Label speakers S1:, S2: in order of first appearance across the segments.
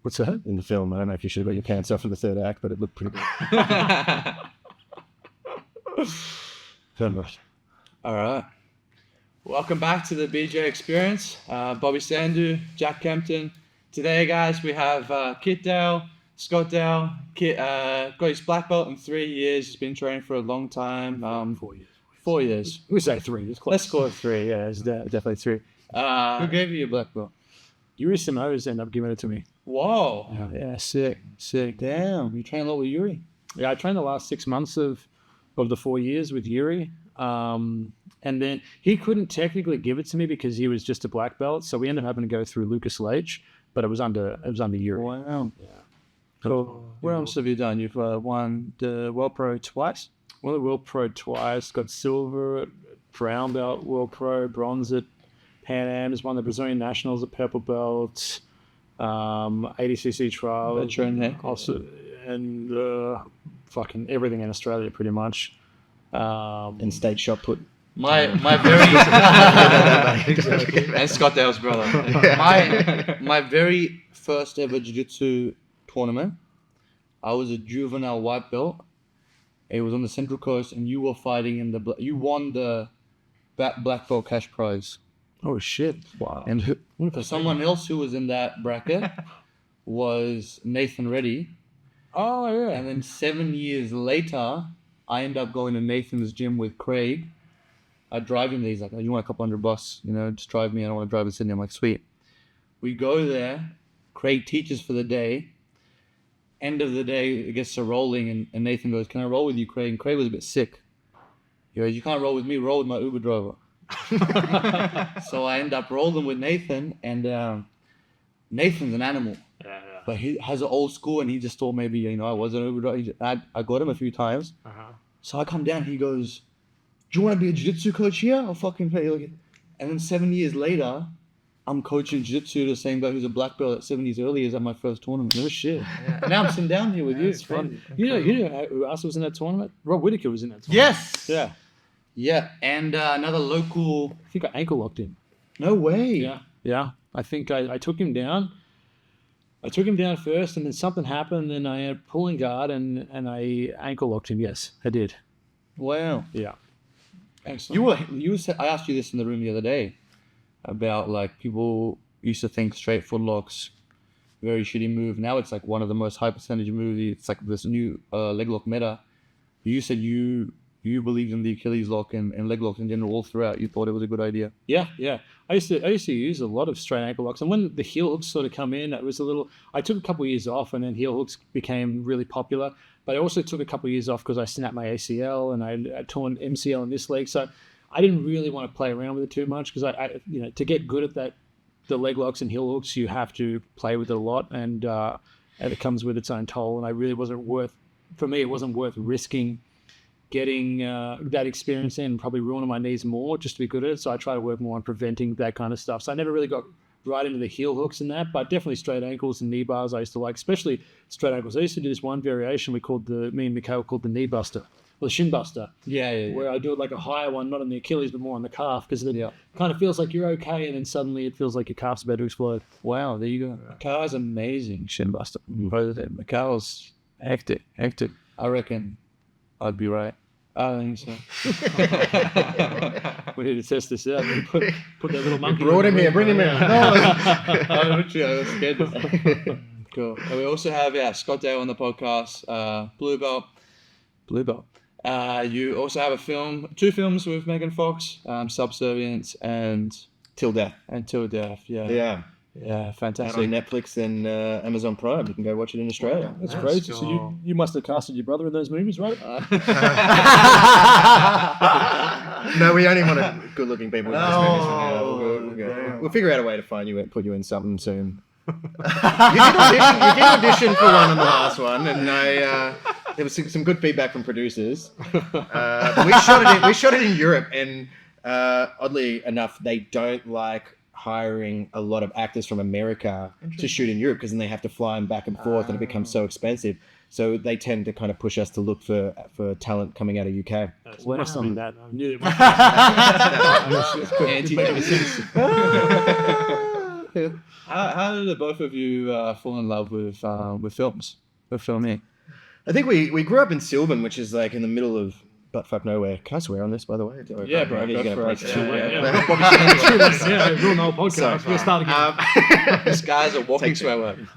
S1: What's that?
S2: In the film. I don't know if you should have got your pants off for the third act, but it looked pretty good.
S3: All right. Welcome back to the BJ Experience. Bobby Sandu, Jack Kempton. Today, guys, we have Kit Dale, Scott Dale. Kit got his black belt in 3 years. He's been training for a long time.
S1: 4 years.
S3: 4 years.
S1: We say 3. It's close.
S3: Let's call it 3. Yeah, it's definitely 3. Who gave you your black belt?
S1: Yuri Samoas ended up giving it to me.
S3: Whoa.
S1: Yeah, sick.
S3: Damn, you train a lot with Yuri.
S1: Yeah, I trained the last 6 months of the 4 years with Yuri. And then he couldn't technically give it to me because he was just a black belt. So we ended up having to go through Lucas Leitch, but it was under Yuri.
S3: Wow.
S1: Yeah.
S3: Cool. What else have you done? You've won the World Pro twice?
S1: Won the World Pro twice, got silver at brown belt, World Pro, bronze at Pan Am's, won the Brazilian Nationals at purple belt, 80cc trial.
S3: Veteran, yeah.
S1: Also, and fucking everything in Australia pretty much.
S2: And state shot put.
S3: My very and Scott Dale's brother. My very first ever jiu-jitsu tournament. I was a juvenile white belt. It was on the Central Coast, and you were fighting in you won the black belt cash prize.
S1: Oh shit! Wow.
S3: And someone else who was in that bracket was Nathan Reddy.
S1: Oh yeah.
S3: And then 7 years later, I ended up going to Nathan's gym with Craig. I drive him there. He's like, "Oh, you want a couple $100? You know, just drive me. I don't want to drive to Sydney." I'm like, "Sweet." We go there. Craig teaches for the day. End of the day, it gets to rolling, and Nathan goes, "Can I roll with you, Craig?" And Craig was a bit sick. He goes, "You can't roll with me. Roll with my Uber driver." So I end up rolling with Nathan, and Nathan's an animal.
S1: Yeah.
S3: But he has an old school, and he just thought maybe, you know, I was an Uber driver. I got him a few times. So I come down, he goes, "Do you want to be a jiu-jitsu coach here? I'll fucking pay you." And then 7 years later, I'm coaching jiu-jitsu to the same guy who's a black belt at 7 years earlier at my first tournament. No shit. Yeah. Now I'm sitting down here with you. It's fun.
S1: You know who else was in that tournament? Rob Whittaker was in that tournament.
S3: Yes.
S1: Yeah.
S3: Yeah, and another local.
S1: I think I ankle locked him.
S3: No way.
S1: Yeah. I think I took him down. I took him down first, and then something happened, and I had pulling guard, and I ankle locked him. Yes, I did.
S3: Wow.
S1: Yeah.
S3: Excellent. I asked you this in the room the other day about like people used to think straight foot locks, very shitty move. Now it's like one of the most high percentage moves. It's like this new leg lock meta. You said you believed in the Achilles lock and leg locks in general all throughout. You thought it was a good idea.
S1: Yeah. I used to use a lot of straight ankle locks, and when the heel hooks sort of come in, it was a little. I took a couple of years off, and then heel hooks became really popular. But I also took a couple of years off because I snapped my ACL and I torn MCL in this leg, so I didn't really want to play around with it too much because I to get good at that, the leg locks and heel hooks, you have to play with it a lot, and it comes with its own toll. And it wasn't worth risking getting that experience in and probably ruining my knees more just to be good at it. So I try to work more on preventing that kind of stuff. So I never really got right into the heel hooks and that, but definitely straight ankles and knee bars I used to like, especially straight ankles. I used to do this one variation me and Mikhail called the knee buster, or the shin buster.
S3: Yeah.
S1: Where I do it like a higher one, not on the Achilles, but more on the calf, because it kind of feels like you're okay, and then suddenly it feels like your calf's about to explode.
S3: Wow, there you go. Mikhail's amazing shin buster. Mikhail's hectic. I reckon I'd be right. I think so.
S1: We need to test this out. Put that little monkey.
S2: Bring him here. No.
S3: I was scared. Cool. And we also have Scott Dale on the podcast. Blue belt. You also have two films with Megan Fox, Subservience and
S2: Till Death.
S3: Yeah, fantastic.
S2: And on Netflix and Amazon Prime. You can go watch it in Australia.
S1: That's crazy. So you must have casted your brother in those movies, right?
S2: No, we only want good-looking people in those movies for now. We'll figure out a way to find you and put you in something soon. You did audition for one on the last one, and there was some good feedback from producers. We shot it in Europe, and oddly enough, they don't like hiring a lot of actors from America to shoot in Europe because then they have to fly them back and forth, and it becomes so expensive. So they tend to kind of push us to look for talent coming out of UK.
S1: It must have been that. I knew it
S3: How did the both of you fall in love with films, with filming?
S2: I think we grew up in Sylvan, which is like in the middle of buttfuck nowhere. Can I swear on this, by the way?
S3: Yeah, bro.
S2: Okay,
S3: Go
S2: you're
S3: for
S2: gonna
S3: it.
S2: break
S1: Yeah, real no podcast. We'll start again.
S3: This guy's a walking swear word.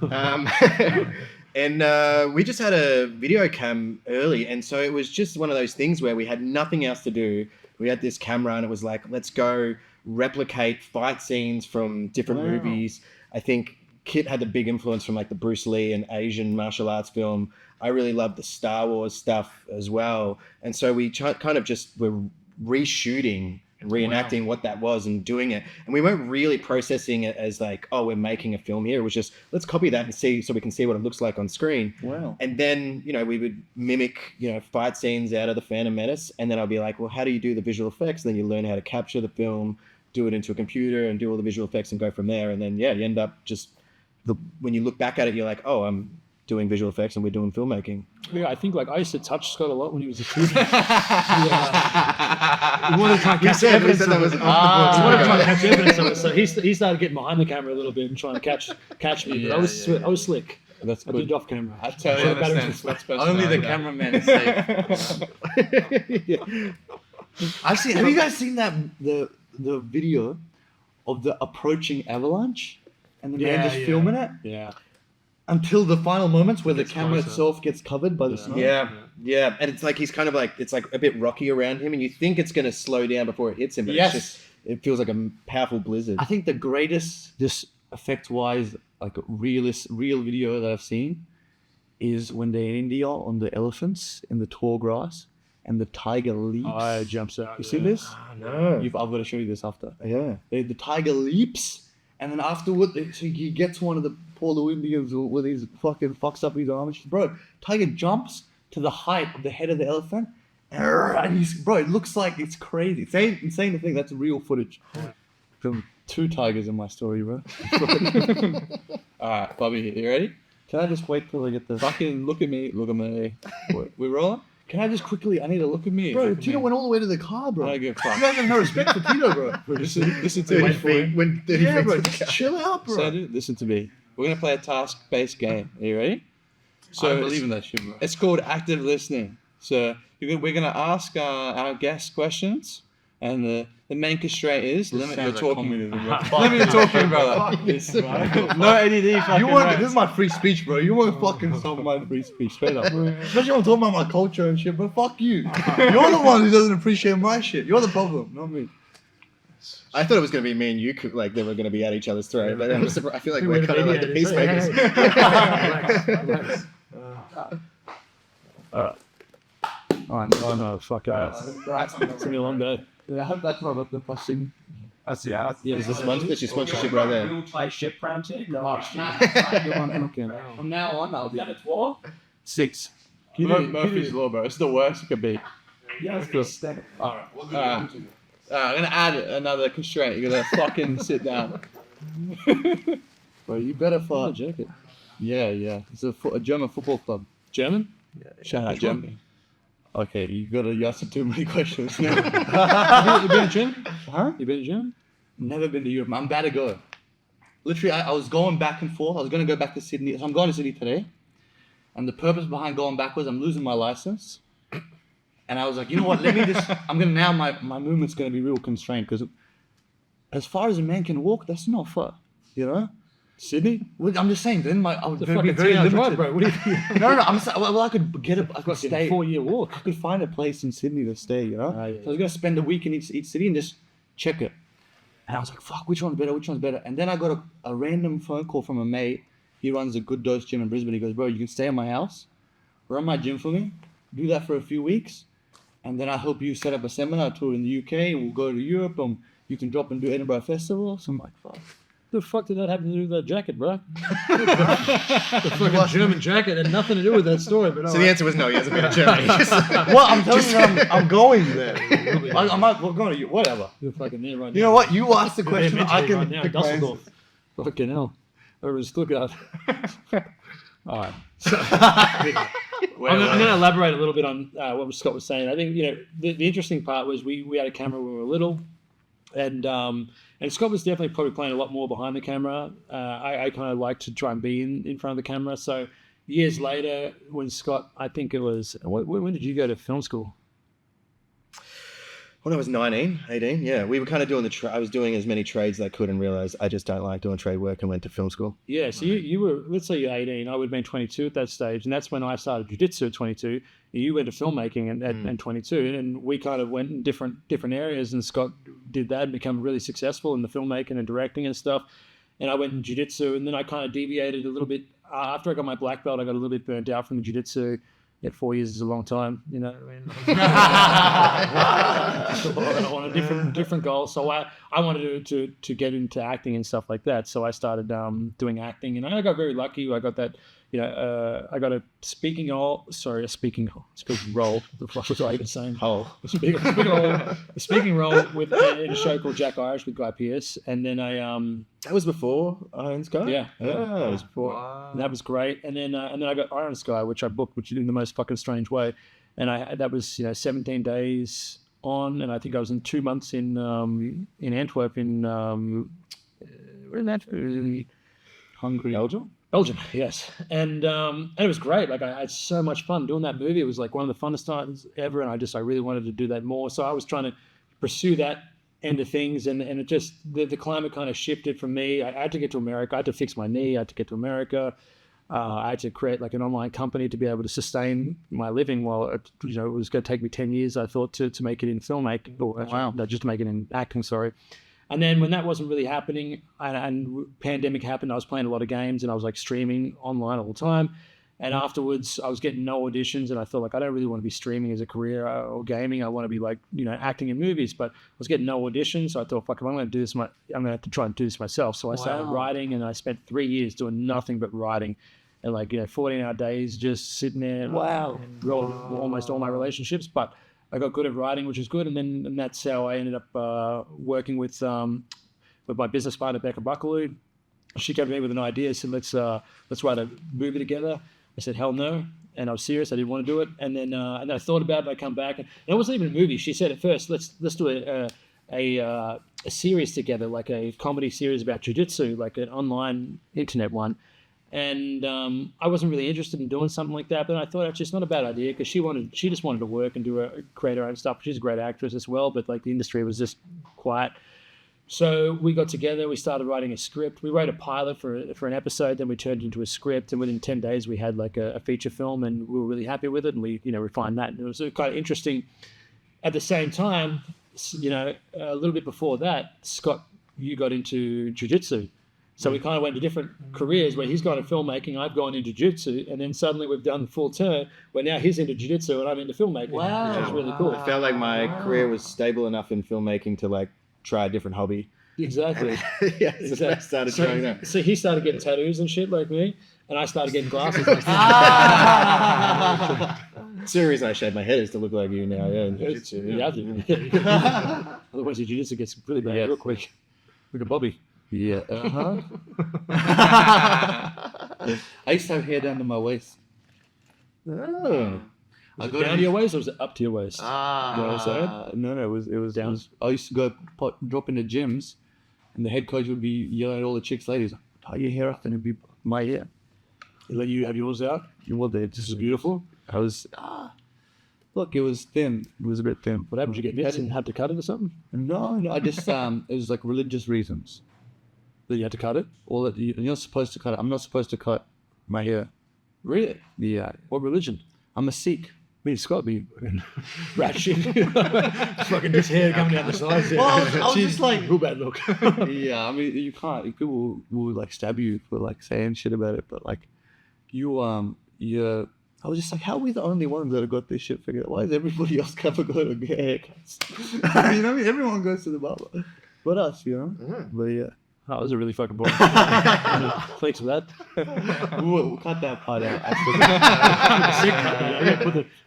S2: And we just had a video cam early, and so it was just one of those things where we had nothing else to do. We had this camera, and it was like, let's go replicate fight scenes from different movies. I think Kit had the big influence from like the Bruce Lee and Asian martial arts film. I really loved the Star Wars stuff as well, and so we kind of just were reshooting and reenacting what that was and doing it. And we weren't really processing it as like, oh, we're making a film here. It was just, let's copy that and see, so we can see what it looks like on screen.
S3: Wow.
S2: And then, you know, we would mimic, you know, fight scenes out of the Phantom Menace. And then I'll be like, well, how do you do the visual effects? Then you learn how to capture the film, do it into a computer and do all the visual effects and go from there. And then, yeah, you end up just, when you look back at it, you're like, oh, I'm doing visual effects and we're doing filmmaking.
S1: Yeah, I think like I used to touch Scott a lot when he was a kid. We wanted to try and catch evidence of it. He wanted to try and catch evidence of it, so he started getting behind the camera a little bit and trying to catch me. But I was slick.
S3: That's
S1: I
S3: good.
S1: did off camera.
S3: I totally understand. Only the cameraman is safe. I've seen. Have you guys seen that the video of the approaching avalanche and the man just filming it?
S1: Yeah.
S3: Until the final moments where the camera
S1: closer.
S3: itself gets covered by the snow.
S2: Yeah. And it's like he's kind of like, it's like a bit rocky around him, and you think it's going to slow down before it hits him, but it's just, it feels like a powerful blizzard.
S3: I think the greatest, just effect-wise, like real video that I've seen is when they're in India on the elephants in the tall grass and the tiger leaps.
S1: Oh, it jumps out.
S3: You see this?
S2: Oh, no.
S3: I've got to show you this after.
S2: Yeah.
S3: The tiger leaps, and then afterward, so he gets one of the poor little Indians with his fucking fucks up his arm. And she's, bro, tiger jumps to the height of the head of the elephant, and he's, bro, it looks like it's crazy. It's insane to think that's real footage. From 2 tigers in my story, bro. Alright, Bobby, you ready? Can I just wait till I get the fucking look at me? We rolling? Can I just quickly? I need to look at me. Bro, Tito went all the way to the car, bro. I don't give a fuck. You guys have no respect for Tito, bro. Listen to me.
S2: 30 feet, when 30
S3: Yeah,
S2: feet
S3: bro,
S2: to the
S3: just
S2: car.
S3: chill out, bro. So, listen to me. We're gonna play a task-based game. Are you ready? So
S1: I believe in that shit, bro.
S3: It's called active listening. So we're gonna ask our guests questions, and the main constraint is limit your talking. Limit your talking, brother. No ADD. Fucking this is my free speech, bro. You want to fucking stop my free speech, straight up. Especially when I'm talking about my culture and shit. But fuck you. You're the one who doesn't appreciate my shit. You're the problem, not me.
S2: I thought it was going to be me and you, like they were going to be at each other's throat, but I feel like we're kind of like the peacemakers.
S1: Relax. Oh no, fuck it. It's gonna be a long day.
S3: I hope that's not the first thing.
S1: That's
S2: Yeah, there's your sponsorship right there.
S4: We'll play ship round two. No,
S3: From now on, I'll be at 12.
S1: 6.
S3: Murphy's Law, bro. It's the worst it could be.
S4: yeah, let's go.
S3: Alright, I'm gonna add another constraint. You gotta fucking sit down. Bro, you better fart.
S1: Jacket.
S3: Yeah. It's a German football club.
S1: German?
S3: Shout out Germany. Okay, you asked too many questions now.
S1: You been to gym?
S3: Huh?
S1: You been to gym?
S3: Never been to Europe. I'm about to go. Literally, I was going back and forth. I was gonna go back to Sydney. So I'm going to Sydney today. And the purpose behind going back was I'm losing my license. And I was like, you know what? My movement's gonna be real constrained because as far as a man can walk, that's not far. You know?
S1: Sydney?
S3: Well, I'm just saying. Then I would
S1: The
S3: be
S1: fucking
S3: very
S1: 10 hour
S3: limited.
S1: drive, bro. What do you
S3: No. I'm saying, well, I could get I could
S1: Fucking
S3: stay.
S1: 4-year walk.
S3: I could find a place in Sydney to stay. You know.
S1: Yeah.
S3: So I was gonna spend a week in each city and just check it. And I was like, fuck, which one's better? And then I got a random phone call from a mate. He runs a Good Dose gym in Brisbane. He goes, bro, you can stay at my house, run my gym for me, do that for a few weeks, and then I'll help you set up a seminar tour in the UK, and we'll go to Europe, and you can drop and do Edinburgh Festival. So I'm like, fuck.
S1: The fuck did that have to do with that jacket, bro? The fucking German jacket had nothing to do with that story. But
S2: So the answer was no, he hasn't been to Germany.
S3: Well, I'm telling you, I'm going there. I'm going to you, whatever.
S1: You're fucking there right now.
S3: You know what? You asked the question, I can
S1: right now.
S3: pick my answer.
S1: Dusseldorf. Fucking hell. Over in Stuttgart. All right. I'm going to elaborate a little bit on what Scott was saying. I think, the interesting part was we had a camera when we were little, and And Scott was definitely probably playing a lot more behind the camera. I kind of like to try and be in front of the camera. So years later, when Scott, I think it was, when did you go to film school?
S2: When I was 19, 18, yeah, we were kind of doing I was doing as many trades as I could and realized I just don't like doing trade work and went to film school.
S1: Yeah, so you were, let's say you're 18, I would have been 22 at that stage, and that's when I started jiu-jitsu at 22. You went to filmmaking at 22, and we kind of went in different areas, and Scott did that and become really successful in the filmmaking and directing and stuff. And I went in jiu-jitsu, and then I kind of deviated a little bit. After I got my black belt, I got a little bit burnt out from the jiu-jitsu. Yeah, 4 years is a long time, you know. I want a different goal, so I wanted to get into acting and stuff like that. So I started doing acting, and I got very lucky. I got that, you know, I got a speaking role. What the fuck was I even saying? A speaking role with in a show called Jack Irish with Guy Pearce, and then
S2: That was before Iron Sky?
S1: Yeah.
S2: That was before.
S1: Wow. And that was great. And then I got Iron Sky, which I booked, which in the most fucking strange way. And that was 17 days on, and I think I was in 2 months in Antwerp where in that?
S3: Hungary.
S1: Belgium, yes. And it was great. Like I had so much fun doing that movie. It was like one of the funnest times ever, and I really wanted to do that more. So I was trying to pursue that end of things, and it just the climate kind of shifted for me. I had to get to America. I had to fix my knee. I had to get to America. I had to create like an online company to be able to sustain my living while it was going to take me 10 years. I thought to make it in filmmaking, just to make it in acting. Sorry. And then when that wasn't really happening, and pandemic happened, I was playing a lot of games, and I was like streaming online all the time. And afterwards, I was getting no auditions, and I felt like I don't really want to be streaming as a career or gaming. I want to be like, acting in movies, but I was getting no auditions. So I thought, fuck, if I'm going to do this, I'm going to have to try and do this myself. So I started writing, and I spent 3 years doing nothing but writing, and 14-hour days just sitting there. And wrote almost all my relationships, but I got good at writing, which is good. And that's how I ended up working with my business partner, Becca Buckaloo. She came to me with an idea, said, let's write a movie together. I said, hell no. And I was serious. I didn't want to do it. And then I thought about it. I come back. And it wasn't even a movie. She said at first, let's do a series together, like a comedy series about jiu-jitsu, like an online internet one. And I wasn't really interested in doing something like that. But I thought it's just not a bad idea, because she just wanted to work and create her own stuff. She's a great actress as well, but like the industry was just quiet. So we got together, we started writing a script. We wrote a pilot for an episode, then we turned it into a script, and within 10 days we had like a feature film, and we were really happy with it, and we refined that. And it was kind of interesting. At the same time, a little bit before that, Scott, you got into jiu-jitsu. So we kind of went to different careers, where he's gone into filmmaking, I've gone into jiu-jitsu, and then suddenly we've done the full turn, where now he's into jiu-jitsu and I'm into filmmaking.
S3: Wow.
S1: Which is really cool.
S2: I felt like my career was stable enough in filmmaking to like try a different hobby.
S1: Exactly.
S2: Yeah, so I started trying that.
S1: So he started getting tattoos and shit like me, and I started getting glasses.
S2: It's the reason I shaved my head is to look like you now. Yeah, in jiu-jitsu.
S1: Yeah. Otherwise, your jiu-jitsu gets really bad real quick. Look at Bobby.
S3: Yeah. I used to have hair down to my waist.
S2: Oh.
S1: Was it down to your waist, or was it up to your waist?
S3: No, it was down. I used to go drop into gyms, and the head coach would be yelling at all the chicks, ladies, tie your hair up, and it'd be my hair.
S1: He let you have yours out?
S3: Well, this is beautiful. I was, look, it was thin. It was a bit thin.
S1: What happened? Did you get bits and had to cut it or something?
S3: No, I just, it was like religious reasons.
S1: That you had to cut it?
S3: All that you're not supposed to cut it. I'm not supposed to cut my hair.
S1: Really?
S3: Yeah.
S1: What religion?
S3: I'm a Sikh.
S1: Me, Scott, be rat shit. Fucking just hair coming down the sides.
S3: Well, I was just like,
S1: real bad look.
S3: Yeah, I mean, you can't. People will like stab you for like saying shit about it, but like, I was just like, how are we the only ones that have got this shit figured out? Why is everybody else never going to get haircuts? You know what I mean? Everyone goes to the barber, but us, But yeah.
S1: That was a really fucking boring. Thanks for that.
S3: We'll cut that part out.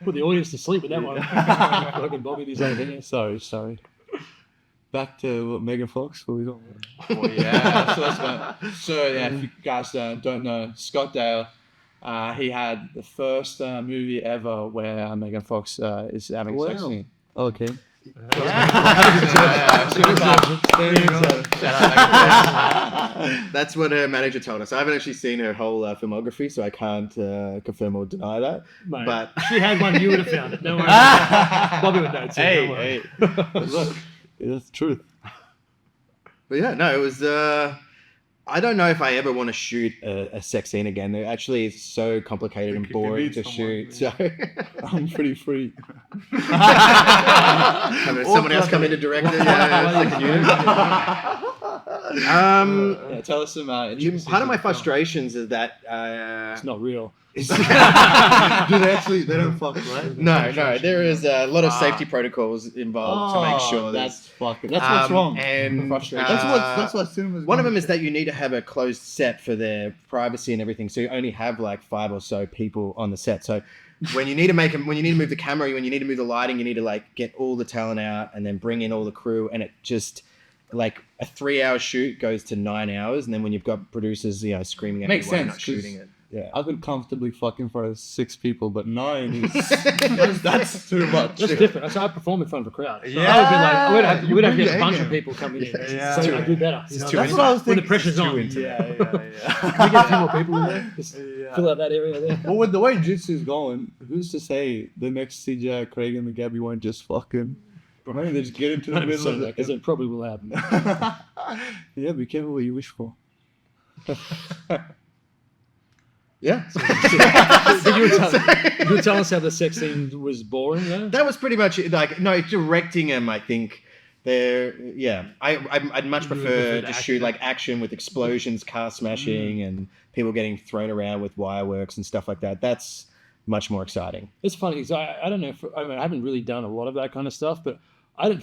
S1: Put the audience to sleep with that one. Fucking Bobby, these old hair.
S3: Sorry. Back to Megan Fox. What we talking about?
S5: Oh yeah. So if you guys don't know, Scott Dale, he had the first movie ever where Megan Fox is having sex scene.
S3: Okay.
S2: That's what her manager told us. I haven't actually seen her whole filmography, so I can't confirm or deny that.
S1: Mate,
S2: But
S1: if she had one, you would have found it. Don't worry. Bobby would know too. Don't worry.
S3: Look, that's the truth.
S2: But yeah, no, it was. I don't know if I ever want to shoot a sex scene again. It actually is so complicated and boring to shoot. So
S3: I'm pretty free.
S2: having someone else come in to direct it.
S3: Yeah, tell us some.
S2: Part of my frustrations is that
S1: It's not real.
S3: Do they actually? They don't fuck, right?
S2: no, there is a lot of safety protocols involved to make sure
S3: that's fucking. That's what's wrong.
S2: And
S3: Frustrating. That's what cinema's.
S2: one of them is that you need to have a closed set for their privacy and everything. So you only have like 5 or so people on the set. So when you need to move the camera, when you need to move the lighting, you need to like get all the talent out and then bring in all the crew, and it just like a 3-hour shoot goes to 9 hours, and then when you've got producers, screaming at
S3: Makes
S2: you while you're
S3: sense,
S2: not shooting it.
S3: Yeah, I could comfortably fucking for 6 people, but 9 is that's too much.
S1: That's different. So I perform in front of a crowd. So
S4: Yeah.
S1: I would be like, you would have to get a bunch of people coming in.
S4: Yeah.
S1: So I do better.
S2: It's
S1: That's
S2: too
S1: what
S2: intimate.
S1: I was thinking. When the pressure's on.
S4: Yeah.
S1: Can we get a few more people in there? Just fill out that area there.
S3: Well, with the way Jitsu's going, who's to say the next CGI Craig and the Gabby won't just fucking. Maybe they just get into the middle of that.
S1: Because it probably will happen.
S3: Yeah, be careful what you wish for.
S2: Yeah.
S1: But you were telling us how the sex scene was boring, though?
S2: That was pretty much it. Like, no, directing them, I think I'd much prefer
S1: preferred
S2: to
S1: action.
S2: shoot like action with explosions, car smashing, and people getting thrown around with wireworks and stuff like that. That's much more exciting.
S1: It's funny because I don't know. I haven't really done a lot of that kind of stuff, but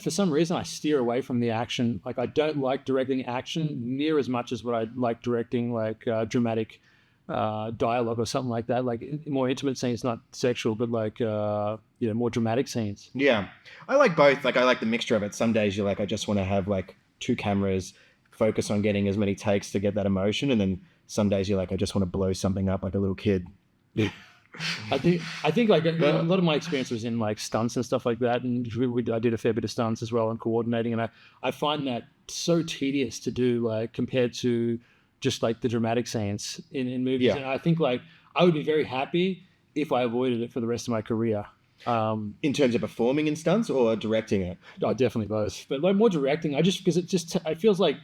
S1: for some reason I steer away from the action. Like I don't like directing action near as much as what I like directing like dramatic dialogue or something like that. Like more intimate scenes, not sexual, but like more dramatic scenes.
S2: Yeah, I like both. Like I like the mixture of it. Some days you're like, I just want to have like 2 cameras, focus on getting as many takes to get that emotion, and then some days you're like, I just want to blow something up like a little kid.
S1: I think like a lot of my experience was in like stunts and stuff like that, and I did a fair bit of stunts as well and coordinating, and I find that so tedious to do like compared to just like the dramatic scenes in movies.
S2: Yeah.
S1: And I think like I would be very happy if I avoided it for the rest of my career.
S2: In terms of performing in stunts or directing it?
S1: Oh, definitely both, but like more directing. Because it feels like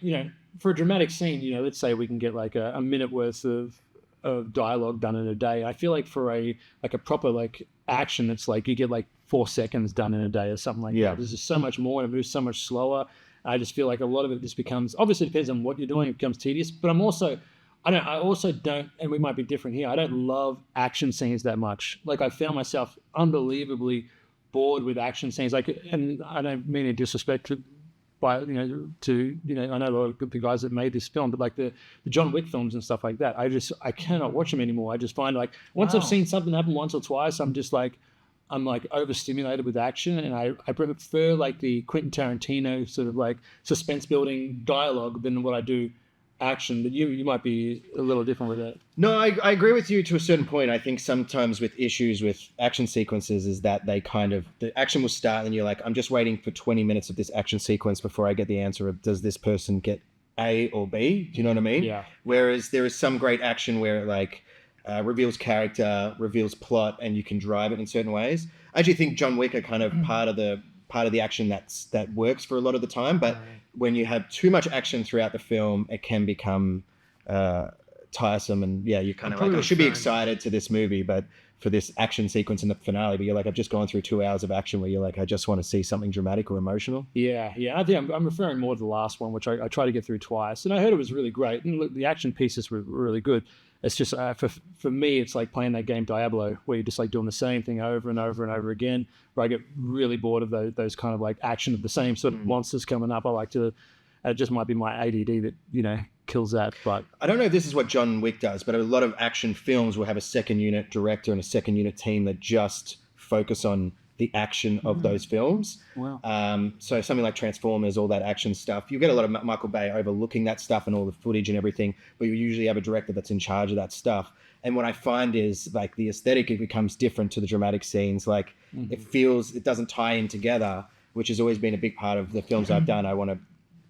S1: for a dramatic scene, let's say we can get like a minute worth of dialogue done in a day. I feel like for a proper like action, it's like you get like 4 seconds done in a day or something like that. There's just so much more, and it moves so much slower. I just feel like a lot of it just becomes, obviously it depends on what you're doing, it becomes tedious, but I also don't, and we might be different here, I don't love action scenes that much. Like I found myself unbelievably bored with action scenes. Like, and I don't mean any disrespect I know a lot of the guys that made this film, but like the John Wick films and stuff like that, I cannot watch them anymore. I just find like once I've seen something happen once or twice, I'm overstimulated with action, and I prefer like the Quentin Tarantino sort of like suspense building dialogue than what I do action. But you might be a little different with that.
S2: No, I agree with you to a certain point. I think sometimes with issues with action sequences is that the action will start and you're like, I'm just waiting for 20 minutes of this action sequence before I get the answer of does this person get A or B? Do you know what I mean?
S1: Yeah.
S2: Whereas there is some great action where it like reveals character, reveals plot, and you can drive it in certain ways. I actually think John Wick are kind of part of the action that works for a lot of the time, but when you have too much action throughout the film, it can become tiresome, and you kind of like, I should be excited to this movie, but for this action sequence in the finale, but you're like, I've just gone through 2 hours of action where you're like, I just want to see something dramatic or emotional.
S1: Yeah. I think I'm referring more to the last one, which I tried to get through twice, and I heard it was really great, and look, the action pieces were really good. It's just for me, it's like playing that game Diablo, where you're just like doing the same thing over and over and over again. Where I get really bored of those kind of like action of the same sort of monsters coming up. I like to. It just might be my ADD that kills that. But
S2: I don't know if this is what John Wick does, but a lot of action films will have a second unit director and a second unit team that just focus on the action of those films.
S1: Wow.
S2: So something like Transformers, all that action stuff, you get a lot of Michael Bay overlooking that stuff and all the footage and everything, but you usually have a director that's in charge of that stuff. And what I find is like the aesthetic, it becomes different to the dramatic scenes. Like it doesn't tie in together. which has always been a big part of the films I've done. I want to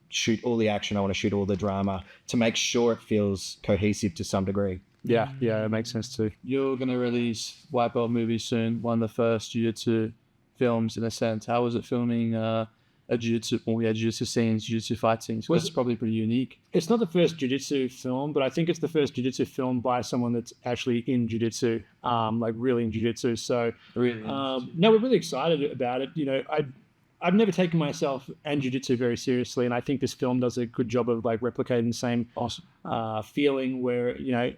S2: shoot all the action. I want to shoot all the drama to make sure it feels cohesive to some degree.
S1: Yeah, it makes sense too.
S5: You're going to release white belt movies soon, one of the first jiu-jitsu films in a sense. How was it filming a jiu-jitsu scenes, jiu-jitsu fight scenes? Well, it's probably pretty unique.
S1: It's not the first jiu-jitsu film, but I think it's the first jiu-jitsu film by someone that's actually in jiu-jitsu, like really in jiu-jitsu. So,
S5: Really?
S1: no, we're really excited about it. You know, I've never taken myself and jiu-jitsu very seriously, and I think this film does a good job of like replicating the same feeling where, you know,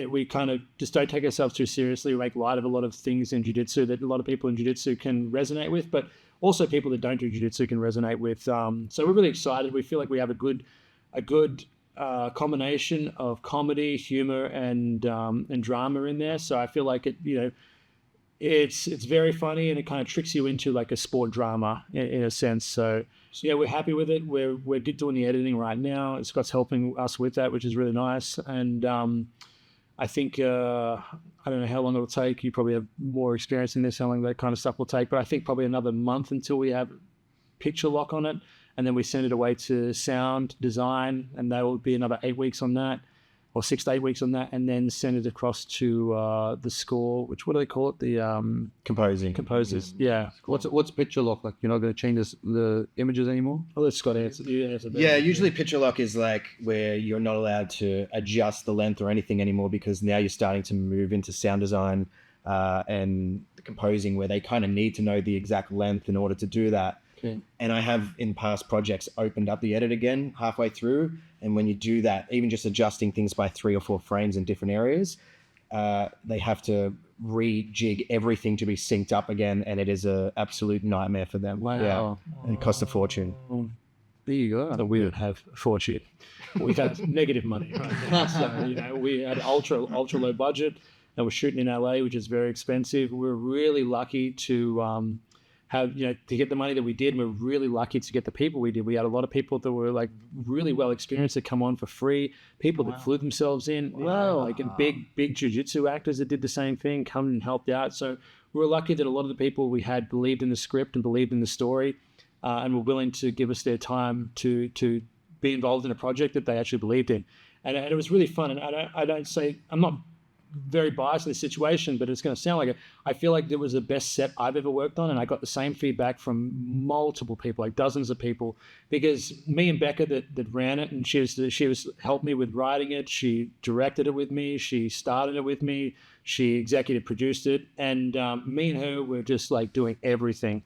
S1: we kind of just don't take ourselves too seriously. We make light of a lot of things in jiu-jitsu that a lot of people in jiu-jitsu can resonate with, but also people that don't do jiu-jitsu can resonate with. So we're really excited. We feel like we have a good combination of comedy, humor, and drama in there. So I feel like it, you know, it's very funny, and it kind of tricks you into like a sport drama in a sense. So yeah, we're happy with it. We're doing the editing right now. Scott's helping us with that, which is really nice. And I think, I don't know how long it'll take. You probably have more experience in this, how long that kind of stuff will take. But I think probably another month until we have picture lock on it. And then we send it away to sound design, and that will be another 8 weeks on that, or 6 to 8 weeks on that. And then send it across to the score, which, what do they call it? The composers. Yeah.
S3: What's picture lock like? You're not going to change the images anymore?
S1: I'll let Scott answer.
S2: Yeah, usually picture lock is like where you're not allowed to adjust the length or anything anymore, because now you're starting to move into sound design and the composing, where they kind of need to know the exact length in order to do that.
S3: Okay.
S2: And I have in past projects opened up the edit again halfway through, and when you do that, even just adjusting things by 3 or 4 frames in different areas, they have to rejig everything to be synced up again, and it is an absolute nightmare for them.
S3: Wow.
S2: Yeah, and it costs a fortune.
S3: There you go.
S1: So we don't have a fortune. We've had negative money right now. So, you know, we had ultra low budget, and we're shooting in LA, which is very expensive. We're really lucky to have, you know, to get the money that we did. We're really lucky to get the people we did. We had a lot of people that were like really well experienced that come on for free. People that flew themselves in.
S3: Wow.
S1: Like, and big jiu-jitsu actors that did the same thing, come and helped out. So we're lucky that a lot of the people we had believed in the script and believed in the story, and were willing to give us their time to be involved in a project that they actually believed in. And it was really fun. And I don't say, I'm not very biased in this situation, but it's going to sound like it. I feel like it was the best set I've ever worked on, and I got the same feedback from multiple people, like dozens of people, because me and Becca that ran it, and she was helped me with writing it. She directed it with me. She started it with me. She executive produced it, and me and her were just like doing everything.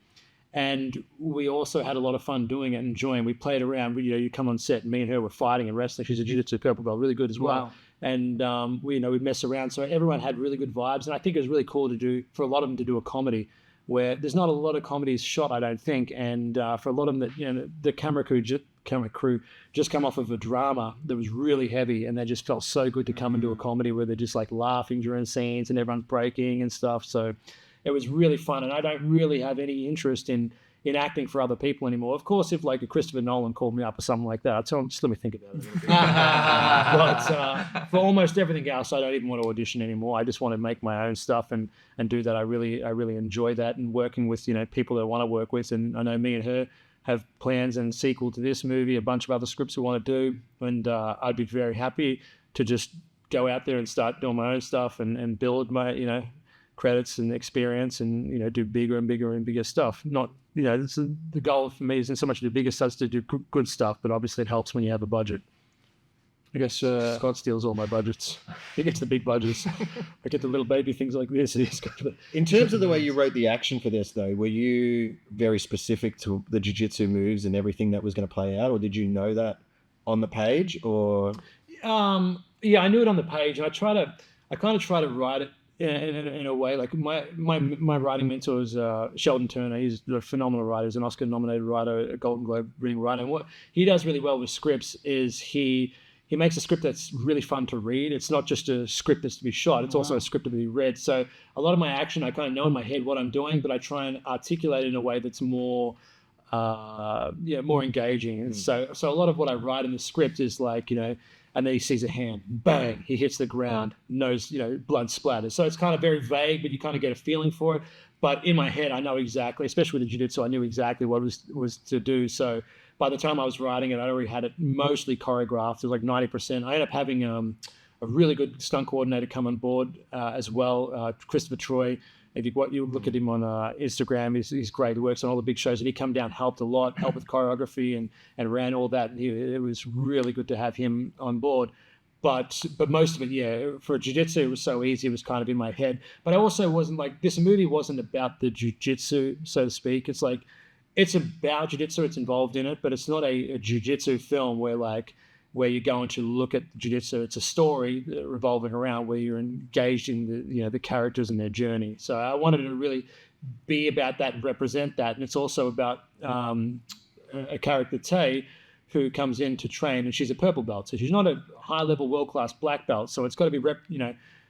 S1: And we also had a lot of fun doing it and enjoying. We played around. You know, you come on set, and me and her were fighting and wrestling. She's a jiu-jitsu purple belt, really good as well.
S3: Wow.
S1: And we'd mess around. So everyone had really good vibes, and I think it was really cool to do, for a lot of them, to do a comedy where there's not a lot of comedies shot, I don't think. And for a lot of them, that, you know, the camera crew just come off of a drama that was really heavy, and they just felt so good to come and do a comedy where they're just like laughing during scenes and everyone's breaking and stuff. So it was really fun, and I don't really have any interest in acting for other people anymore. Of course, if like a Christopher Nolan called me up or something like that, I'd tell him, just let me think about it. But for almost everything else, I don't even want to audition anymore. I just want to make my own stuff and do that. I really enjoy that, and working with, you know, people that I want to work with. And I know me and her have plans and sequel to this movie, a bunch of other scripts we want to do, and I'd be very happy to just go out there and start doing my own stuff and build my, you know, credits and experience, and, you know, do bigger and bigger and bigger stuff. Not, you know, this is the goal for me, isn't so much to do bigger stuff, to do good stuff, but obviously it helps when you have a budget. I guess Scott steals all my budgets. He gets the big budgets. I get the little baby things like this.
S2: In terms of the way you wrote the action for this, though, were you very specific to the jiu-jitsu moves and everything that was going to play out, or did you know that on the page? Or
S1: yeah, I knew it on the page, and I kind of try to write it in a way, like my writing mentor is Sheldon Turner. He's a phenomenal writer. He's an Oscar-nominated writer, a Golden Globe-winning writer. And what he does really well with scripts is he makes a script that's really fun to read. It's not just a script that's to be shot. It's also a script to be read. So a lot of my action, I kind of know in my head what I'm doing, but I try and articulate it in a way that's more engaging. And so a lot of what I write in the script is like, you know, and then he sees a hand, bang, he hits the ground, nose, blood splatters. So it's kind of very vague, but you kind of get a feeling for it. But in my head, I know exactly, especially with the jiu-jitsu, I knew exactly what was to do. So by the time I was writing it, I already had it mostly choreographed. It was like 90%. I ended up having a really good stunt coordinator come on board as well, Christopher Troy. If you look at him on Instagram, he's great. He works on all the big shows, and he come down, helped a lot, helped with choreography and ran all that. And it was really good to have him on board. But most of it, yeah, for jiu-jitsu, it was so easy. It was kind of in my head. But I also wasn't like, this movie wasn't about the jiu-jitsu, so to speak. It's like, it's about jiu-jitsu, it's involved in it, but it's not a jiu-jitsu film where you're going to look at jiu-jitsu. It's a story revolving around where you're engaged in the characters and their journey. So I wanted to really be about that and represent that. And it's also about a character, Tay, who comes in to train, and she's a purple belt. So she's not a high-level world-class black belt. So it's got to be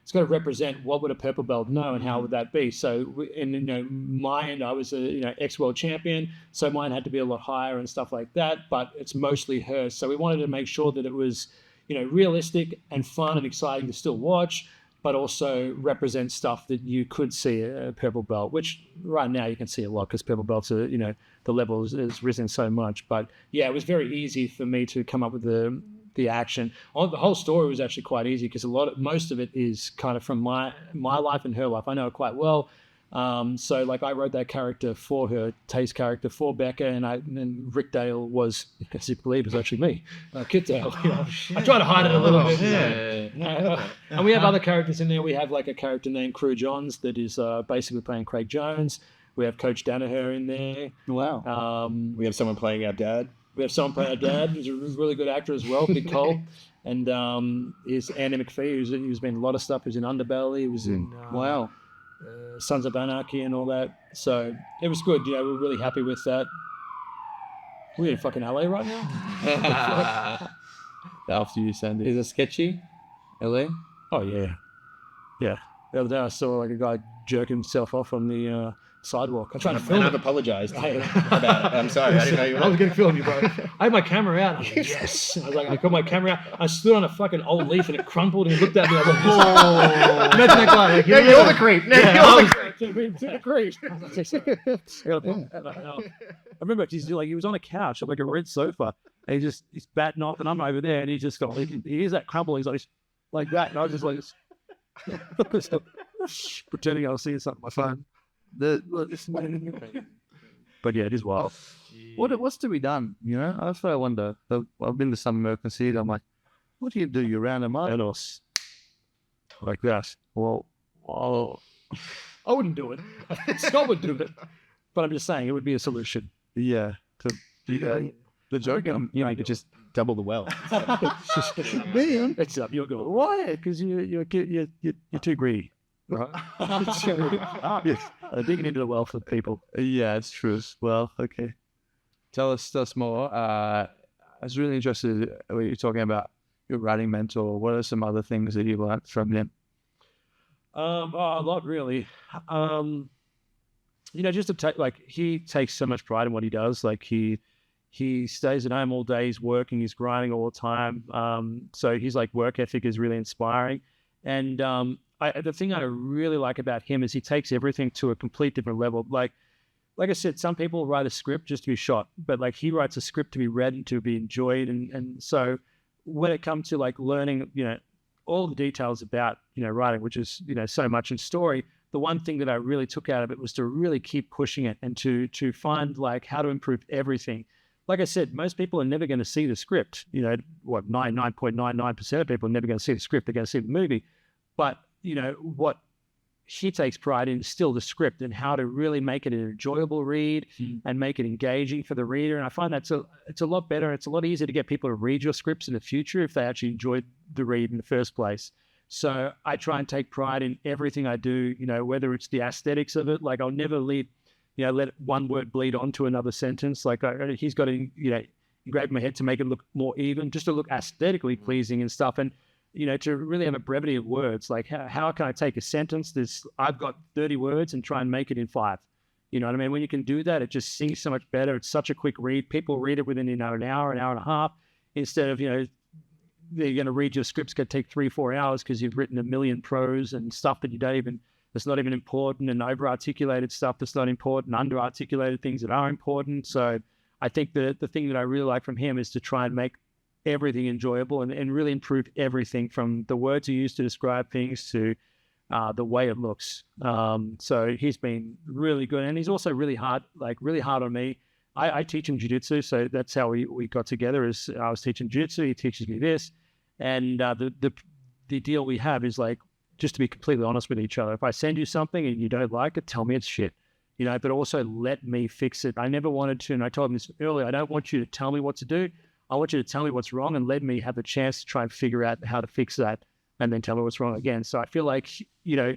S1: it's got to represent what would a purple belt know and how would that be. So in my end, I was a ex-world champion, so mine had to be a lot higher and stuff like that. But it's mostly hers. So we wanted to make sure that it was realistic and fun and exciting to still watch, but also represent stuff that you could see a purple belt, which right now you can see a lot because purple belts are the level has risen so much. But yeah, it was very easy for me to come up with the action. The whole story was actually quite easy because most of it is kind of from my life and her life. I know it quite well. So like I wrote that character for her, Tay's character for Becca, and Rick Dale was, as you believe, was actually me, Kit Dale. I try to hide it a little bit. And we have other characters in there. We have like a character named Crew Johns that is basically playing Craig Jones. We have Coach Danaher in there.
S3: Wow.
S2: We have someone playing our dad.
S1: We have someone playing our dad, who's a really good actor as well, Big Cole. And is Andy McPhee, who's been in a lot of stuff. He was in Underbelly. He was in Sons of Anarchy and all that. So it was good. We're really happy with that. We're in fucking LA right now.
S5: After you, Sandy.
S3: Is it sketchy? LA?
S1: Oh yeah, yeah. The other day I saw like a guy jerk himself off on the sidewalk. I'm trying to film
S2: And I've
S1: it.
S2: apologized about it. I'm sorry. I didn't know you were.
S1: I was going to film you, bro. I had my camera out. I was like, yes. I was like, I got my camera out. I stood on a fucking old leaf and it crumpled and he looked at me. I was like, whoa. Imagine that guy. Like,
S2: Now you're the creep. Now you're the creep.
S1: I remember he was on a couch on like a red sofa and he's batting off and I'm over there and he just got he hears that crumble. He's like that. And I was just like pretending I was seeing something on my phone. But yeah, it is wild.
S5: What's to be done? That's what I wonder. I've been to some American cities. I'm like, what do? You round them up?
S1: Like that. Well, I wouldn't do it. Scott would do it. But I'm just saying it would be a solution.
S5: Yeah. The joke, you could just double the wealth.
S1: It's up. You're going.
S5: Why? Because you're too greedy. Right?
S1: Yes. Digging into the wealth of people.
S5: Yeah, it's true. Well, okay. Tell us more. I was really interested when you're talking about your writing mentor. What are some other things that you learned from them?
S1: A lot, really. Just to take, he takes so much pride in what he does. Like, he stays at home all day, he's working, he's grinding all the time. So his, work ethic is really inspiring. And the thing I really like about him is he takes everything to a complete different level. Like I said, some people write a script just to be shot, but he writes a script to be read and to be enjoyed. And so when it comes to learning, all the details about, writing, which is, so much in story, the one thing that I really took out of it was to really keep pushing it and to find how to improve everything. Like I said, most people are never going to see the script. 99.99% of people are never going to see the script. They're going to see the movie. But what he takes pride in is still the script and how to really make it an enjoyable read and make it engaging for the reader. And I find it's a lot better. It's a lot easier to get people to read your scripts in the future if they actually enjoyed the read in the first place. So I try and take pride in everything I do, whether it's the aesthetics of it. I'll never let one word bleed onto another sentence. He's got to, engrave my head to make it look more even, just to look aesthetically pleasing and stuff. And to really have a brevity of words, how can I take a sentence I've got 30 words and try and make it in 5? You know what I mean? When you can do that, it just sings so much better. It's such a quick read. People read it within, an hour and a half, instead of, they're going to read your scripts, going to take 3-4 hours because you've written a million prose and stuff that you don't even, that's not even important, and over-articulated stuff that's not important, under-articulated things that are important. So I think the thing that I really like from him is to try and make everything enjoyable and really improve everything from the words you use to describe things to the way it looks. So he's been really good, and he's also really hard on me. I teach him jiu-jitsu, so that's how we got together. Is I was teaching jiu-jitsu, he teaches me this, and the deal we have is like, just to be completely honest with each other. If I send you something and you don't like it, tell me it's shit, but also let me fix it. I never wanted to, and I told him this earlier, I don't want you to tell me what to do. I want you to tell me what's wrong and let me have the chance to try and figure out how to fix that and then tell me what's wrong again. So I feel like, in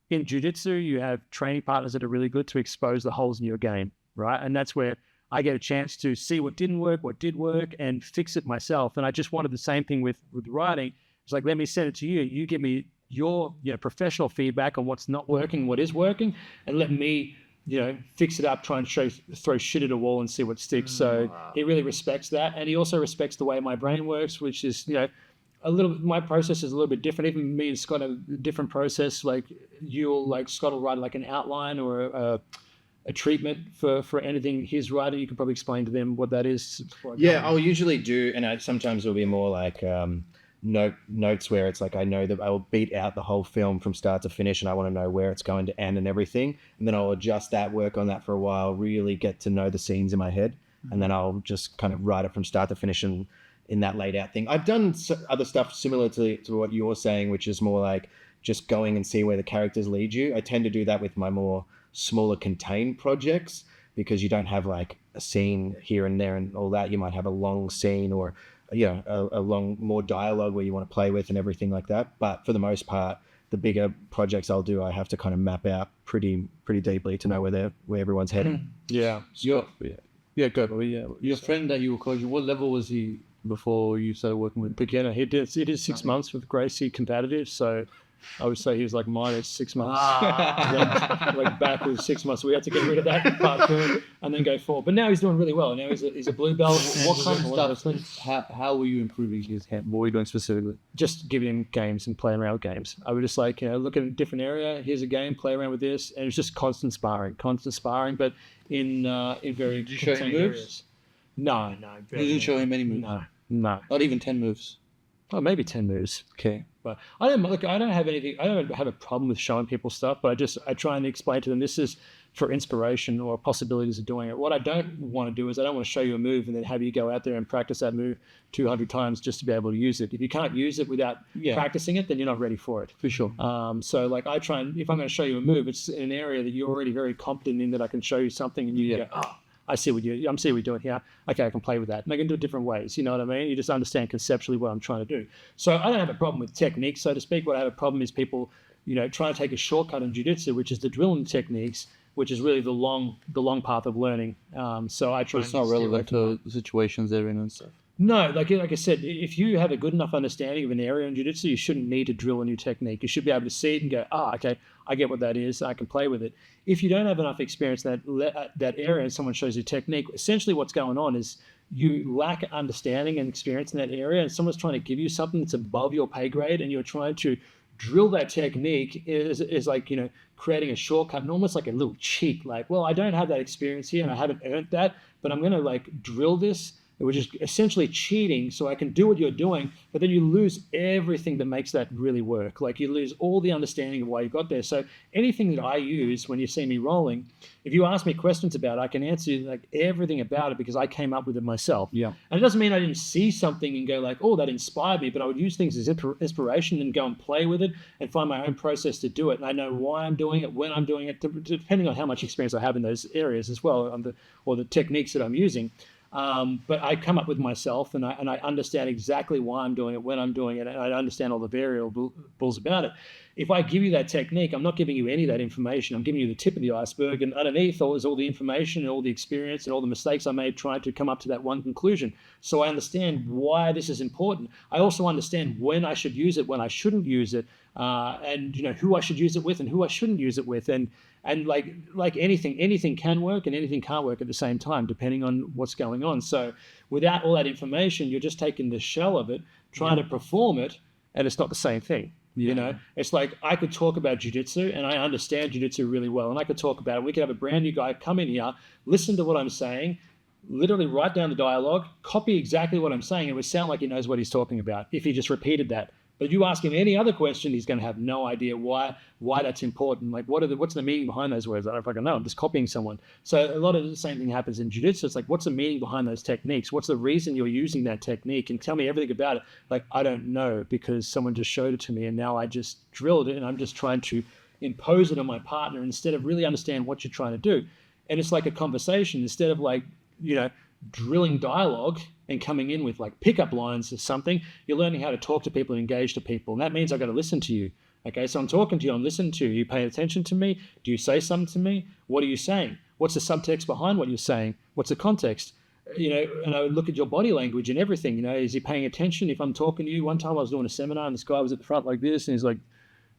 S1: jiu-jitsu, you have training partners that are really good to expose the holes in your game, right? And that's where I get a chance to see what didn't work, what did work, and fix it myself. And I just wanted the same thing with writing. It's like, let me send it to you. You give me your professional feedback on what's not working, what is working, and let me fix it up, try and throw shit at a wall and see what sticks. So he really respects that. And he also respects the way my brain works, which is, my process is a little bit different. Even me and Scott have a different process. Like Scott will write like an outline or a treatment for anything he's writing. You can probably explain to them what that is.
S2: Yeah, I'll usually do, and sometimes it'll be more like notes where it's like I know that I will beat out the whole film from start to finish, and I want to know where it's going to end and everything, and then I'll adjust that, work on that for a while, really get to know the scenes in my head, and then I'll just kind of write it from start to finish and in that laid out thing. I've done other stuff similar to what you're saying, which is more like just going and see where the characters lead you. I tend to do that with my more smaller contained projects because you don't have like a scene here and there and all that. You might have a long scene or a long more dialogue where you want to play with and everything like that. But for the most part, the bigger projects I'll do, I have to kind of map out pretty deeply to know where everyone's heading.
S1: Yeah.
S5: Your friend that you were coaching, what level was he before you started working with?
S1: Beginner. He did 6 months with Gracie competitive, so I would say he was like minus 6 months. Like back with 6 months. We had to get rid of that part and then go forward. But now he's doing really well. Now he's a blue belt.
S5: What kind of stuff? How were you improving his hand? What were you doing specifically?
S1: Just giving him games and playing around with games. I would just like, look at a different area. Here's a game, play around with this. And it was just constant sparring, but in very
S5: Did you show him moves?
S1: Areas. No.
S5: You didn't show him any moves?
S1: No.
S5: Not even 10 moves?
S1: Oh, maybe 10 moves.
S5: Okay.
S1: But I don't have anything. I don't have a problem with showing people stuff, but I try and explain to them this is for inspiration or possibilities of doing it. What I don't want to do is I don't want to show you a move and then have you go out there and practice that move 200 times just to be able to use it. If you can't use it without practicing it, then you're not ready for it.
S5: For sure.
S1: So like I try and if I'm going to show you a move, it's in an area that you're already very competent in that I can show you something and you go, I see what I'm seeing what you're doing here. Okay, I can play with that. And I can do it different ways. You know what I mean? You just understand conceptually what I'm trying to do. So I don't have a problem with technique, so to speak. What I have a problem is people, trying to take a shortcut in jiu-jitsu, which is the drilling techniques, which is really the long path of learning. So I try.
S5: It's not relevant to the situations they're in and stuff.
S1: No, like I said, if you have a good enough understanding of an area in jiu-jitsu, you shouldn't need to drill a new technique. You should be able to see it and go, okay, I get what that is. I can play with it. If you don't have enough experience in that area and someone shows you technique, essentially what's going on is you lack understanding and experience in that area and someone's trying to give you something that's above your pay grade and you're trying to drill that technique is like, creating a shortcut and almost like a little cheat. Like, well, I don't have that experience here and I haven't earned that, but I'm going to like drill this, which is essentially cheating so I can do what you're doing, but then you lose everything that makes that really work. Like you lose all the understanding of why you got there. So anything that I use when you see me rolling, if you ask me questions about it, I can answer like everything about it because I came up with it myself.
S5: Yeah.
S1: And it doesn't mean I didn't see something and go like, oh, that inspired me, but I would use things as inspiration and go and play with it and find my own process to do it. And I know why I'm doing it, when I'm doing it, depending on how much experience I have in those areas as well, or the techniques that I'm using. But I come up with myself and I understand exactly why I'm doing it, when I'm doing it, and I understand all the variables about it. If I give you that technique, I'm not giving you any of that information. I'm giving you the tip of the iceberg, and underneath is all the information and all the experience and all the mistakes I made trying to come up to that one conclusion. So I understand why this is important. I also understand when I should use it, when I shouldn't use it. and who I should use it with and who I shouldn't use it with, and like anything can work and anything can't work at the same time depending on what's going on. So without all that information, you're just taking the shell of it, trying to perform it, and it's not the same thing. It's like I could talk about jiu-jitsu and I understand jiu-jitsu really well, and I could talk about it. We could have a brand new guy come in here, listen to what I'm saying, literally write down the dialogue, copy exactly what I'm saying, and it would sound like he knows what he's talking about if he just repeated that. But you ask him any other question, he's going to have no idea why that's important. Like, what's the meaning behind those words? I don't fucking know. I'm just copying someone. So a lot of the same thing happens in jiu-jitsu. It's like, what's the meaning behind those techniques? What's the reason you're using that technique? And tell me everything about it. Like, I don't know, because someone just showed it to me, and now I just drilled it, and I'm just trying to impose it on my partner instead of really understand what you're trying to do. And it's like a conversation instead of like, drilling dialogue and coming in with like pickup lines or something. You're learning how to talk to people and engage to people, and that means I've got to listen to you. Okay, so I'm talking to you, I'm listening to you. You pay attention to me? Do you say something to me? What are you saying? What's the subtext behind what you're saying? What's the context? And I would look at your body language and everything. Is he paying attention? If I'm talking to you, one time I was doing a seminar and this guy was at the front like this, and he's like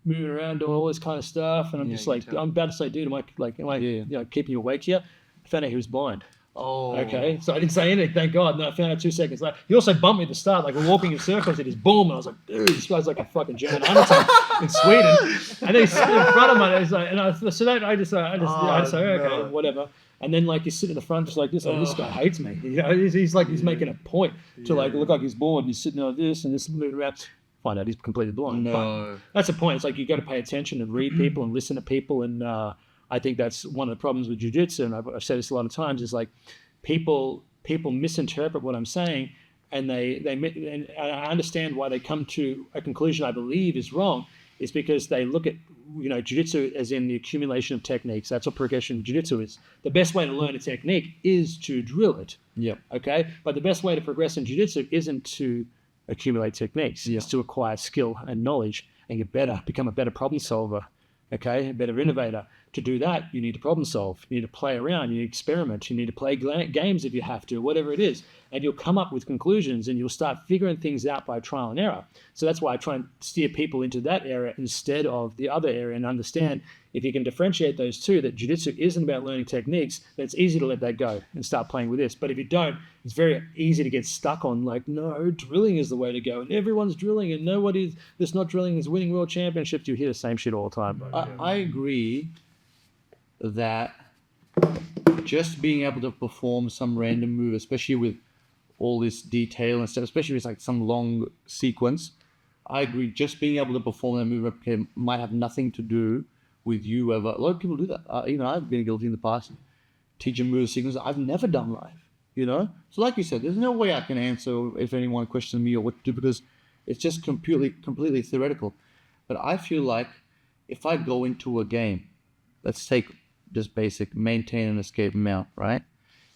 S1: moving around, doing all this kind of stuff, and I'm just like, I'm about to say, dude, am I keeping you awake here? I found out he was blind.
S3: Oh.
S1: Okay, so I didn't say anything, thank God. And I found out 2 seconds later. He also bumped me at the start, like we're walking in circles, it is boom, and I was like, dude, this guy's like a fucking German undertaker in Sweden. And then he's sitting in front of me, and I just say, okay, whatever. And then like he's sitting in the front just like this, this guy hates me. He's making a point to like look like he's bored, and he's sitting like this and this moving around. Find out he's completely blind.
S3: No.
S1: But that's the point. It's like you got to pay attention and read people and listen to people, and I think that's one of the problems with jiu-jitsu, and I've said this a lot of times, is like people misinterpret what I'm saying, and and I understand why they come to a conclusion I believe is wrong, is because they look at jiu-jitsu as in the accumulation of techniques. That's what progression jiu-jitsu is. The best way to learn a technique is to drill it.
S3: Yeah.
S1: Okay? But the best way to progress in jiu-jitsu isn't to accumulate techniques. It's to acquire skill and knowledge and get better, become a better problem solver. Okay, a better innovator. To do that, you need to problem solve. You need to play around. You need to experiment. You need to play games if you have to, whatever it is. And you'll come up with conclusions, and you'll start figuring things out by trial and error. So that's why I try and steer people into that area instead of the other area, and understand if you can differentiate those two, that jiu-jitsu isn't about learning techniques, then it's easy to let that go and start playing with this. But if you don't, it's very easy to get stuck on like, no, drilling is the way to go, and everyone's drilling, and nobody that's not drilling is winning world championships. You hear the same shit all the time.
S3: I agree that just being able to perform some random move, especially with all this detail and stuff, especially if it's like some long sequence, I agree, just being able to perform that move might have nothing to do with you ever. A lot of people do that. I've been guilty in the past, teaching move sequences I've never done live, So like you said, there's no way I can answer if anyone questions me or what to do, because it's just completely theoretical. But I feel like if I go into a game, let's take just basic maintain and escape mount, right?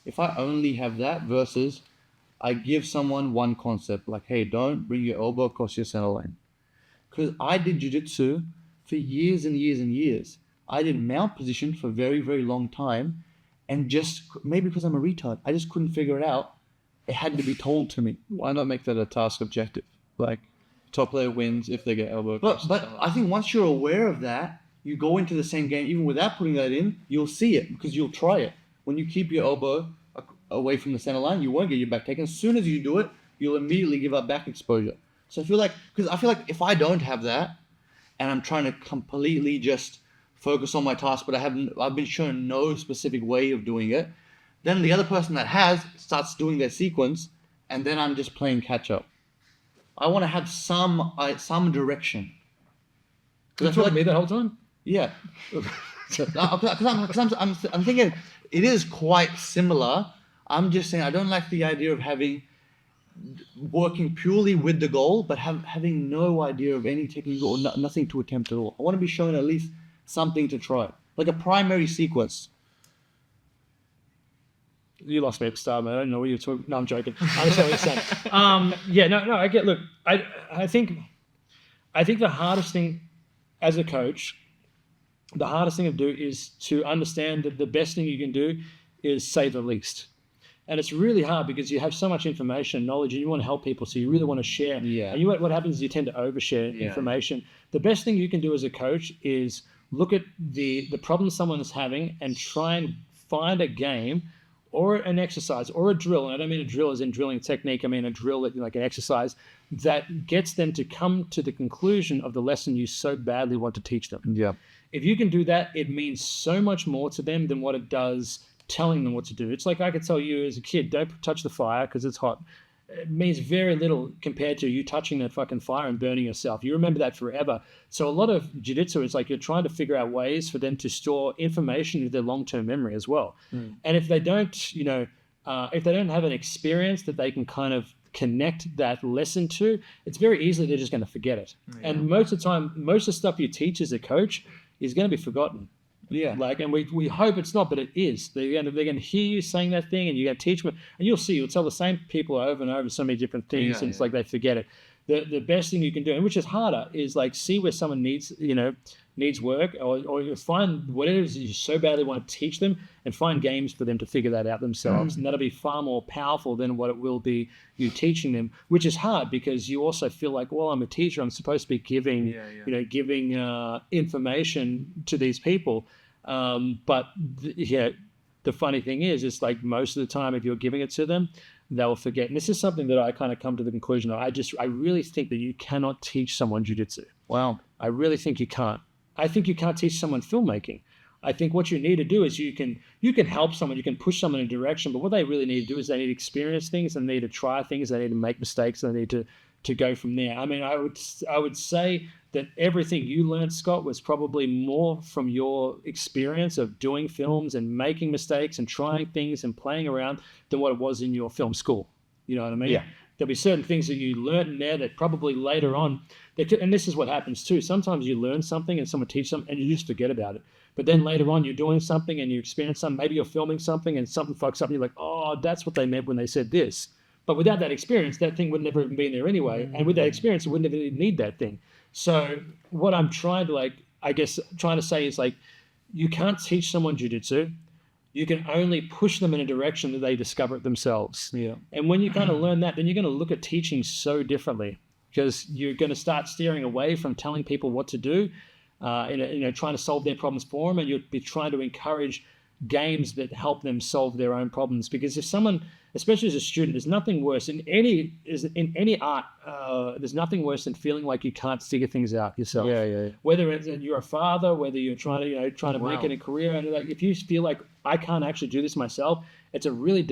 S3: If I only have that versus I give someone one concept, like, hey, don't bring your elbow across your center line. Because I did jiu-jitsu for years and years and years. I did mount position for a very, very long time, and just, maybe because I'm a retard, I just couldn't figure it out. It had to be told to me.
S5: Why not make that a task objective? Like, top player wins if they get elbow across.
S3: But I think once you're aware of that, you go into the same game, even without putting that in, you'll see it, because you'll try it. When you keep your elbow away from the center line, you won't get your back taken. As soon as you do it, you'll immediately give up back exposure. So I feel like if I don't have that, and I'm trying to completely just focus on my task, but I've been shown no specific way of doing it, then the other person that has starts doing their sequence, and then I'm just playing catch up. I want to have some direction.
S1: You talking to me the whole time?
S3: Yeah, because I'm thinking it is quite similar. I'm just saying I don't like the idea of working purely with the goal, but having no idea of any technique or nothing to attempt at all. I want to be shown at least something to try, like a primary sequence.
S1: You lost me at the start, man. I don't know what you're talking. No, I'm joking. I understand what you're saying. I get. Look, I think the hardest thing as a coach, to do is to understand that the best thing you can do is say the least. And it's really hard because you have so much information and knowledge and you want to help people. So you really want to share.
S3: Yeah.
S1: And what happens is you tend to overshare information. The best thing you can do as a coach is look at the problem someone is having and try and find a game or an exercise or a drill. And I don't mean a drill as in drilling technique. I mean a drill that like an exercise that gets them to come to the conclusion of the lesson you so badly want to teach them.
S3: Yeah.
S1: If you can do that, it means so much more to them than what it does telling them what to do. It's like I could tell you as a kid, don't touch the fire because it's hot. It means very little compared to you touching that fucking fire and burning yourself. You remember that forever. So a lot of jiu-jitsu is like you're trying to figure out ways for them to store information in their long-term memory as well. And if they don't, if they don't have an experience that they can kind of connect that lesson to, it's very easily they're just going to forget it. And most of the time, most of the stuff you teach as a coach is going to be forgotten.
S3: Yeah.
S1: And we hope it's not, but it is. They're going to hear you saying that thing, and you're going to teach them, and you'll tell the same people over and over so many different things, and it's like they forget it. The best thing you can do, and which is harder, is like see where someone needs work, or you find whatever it is you so badly want to teach them, and find games for them to figure that out themselves, and that'll be far more powerful than what it will be you teaching them, which is hard because you also feel like, well, I'm a teacher, I'm supposed to be giving information to these people. But the funny thing is, it's like most of the time, if you're giving it to them, they'll forget. And this is something that I kind of come to the conclusion of. I really think that you cannot teach someone jiu-jitsu.
S3: Wow.
S1: I really think you can't. I think you can't teach someone filmmaking. I think what you need to do is you can help someone, you can push someone in a direction, but what they really need to do is they need to experience things, and they need to try things, they need to make mistakes, and they need to go from there. I mean, I would say that everything you learned, Scott, was probably more from your experience of doing films and making mistakes and trying things and playing around than what it was in your film school. You know what I mean?
S2: Yeah.
S1: There'll be certain things that you learned in there that probably later on, and this is what happens too. Sometimes you learn something and someone teaches something and you just forget about it. But then later on, you're doing something and you experience something. Maybe you're filming something and something fucks up and you're like, oh, that's what they meant when they said this. But without that experience, that thing would never even been there anyway. And with that experience, it wouldn't even need that thing. So what I'm trying to say is like, you can't teach someone jiu-jitsu. You can only push them in a direction that they discover it themselves.
S3: Yeah.
S1: And when you kind of learn that, then you're going to look at teaching so differently, because you're going to start steering away from telling people what to do, trying to solve their problems for them, and you'll be trying to encourage games that help them solve their own problems. Because if someone, especially as a student, there's nothing worse in any art. There's nothing worse than feeling like you can't figure things out yourself.
S3: Yeah.
S1: Whether it's you're a father, whether you're trying to make it a career, and like if you feel like I can't actually do this myself, it's a really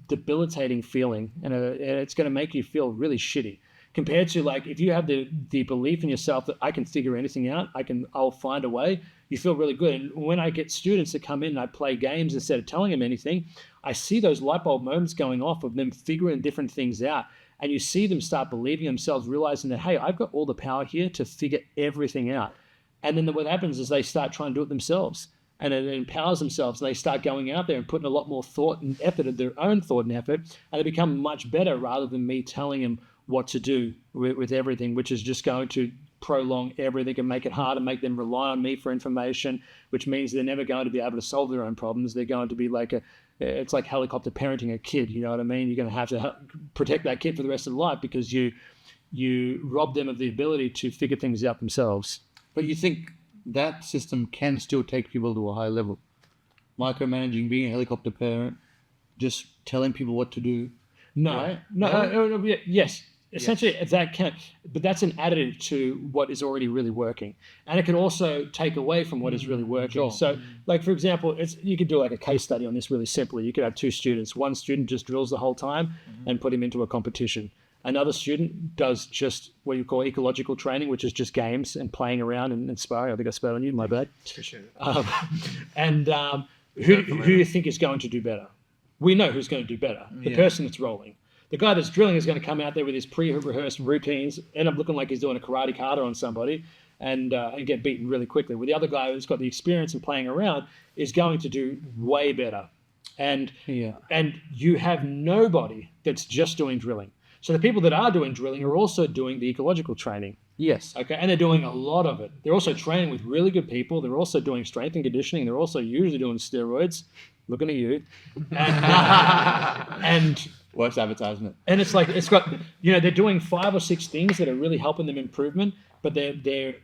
S1: debilitating feeling, and it's going to make you feel really shitty. Compared to like if you have the belief in yourself that I can figure anything out, I'll find a way. You feel really good. And when I get students that come in and I play games instead of telling them anything, I see those light bulb moments going off of them figuring different things out. And you see them start believing themselves, realizing that, hey, I've got all the power here to figure everything out. And then what happens is they start trying to do it themselves. And it empowers themselves. And they start going out there and putting a lot more thought and effort of their own thought and effort. And they become much better rather than me telling them what to do with everything, which is just going to prolong everything and make it hard and make them rely on me for information, which means they're never going to be able to solve their own problems. They're going to be like it's like helicopter parenting a kid. You know what I mean? You're going to have to protect that kid for the rest of their life because you rob them of the ability to figure things out themselves.
S3: But you think that system can still take people to a high level? Micromanaging, being a helicopter parent, just telling people what to do.
S1: No,
S3: Right?
S1: no, yes. Essentially, that can, but that's an additive to what is already really working, and it can also take away from what is really working.
S3: Sure.
S1: So, like for example, you could do like a case study on this really simply. You could have two students. One student just drills the whole time and put him into a competition. Another student does just what you call ecological training, which is just games and playing around and sparring. I think I spelled on you, my bad.
S2: Appreciate it.
S1: Who do you think is going to do better? We know who's going to do better. The person that's rolling. The guy that's drilling is going to come out there with his pre-rehearsed routines, end up looking like he's doing a karate kata on somebody, and get beaten really quickly. With the other guy who's got the experience in playing around is going to do way better. And you have nobody that's just doing drilling. So the people that are doing drilling are also doing the ecological training.
S3: Yes.
S1: Okay, and they're doing a lot of it. They're also training with really good people. They're also doing strength and conditioning. They're also usually doing steroids. looking at you, and
S3: Worst advertisement.
S1: and it's like it's got they're doing 5 or 6 things that are really helping them improvement, but they're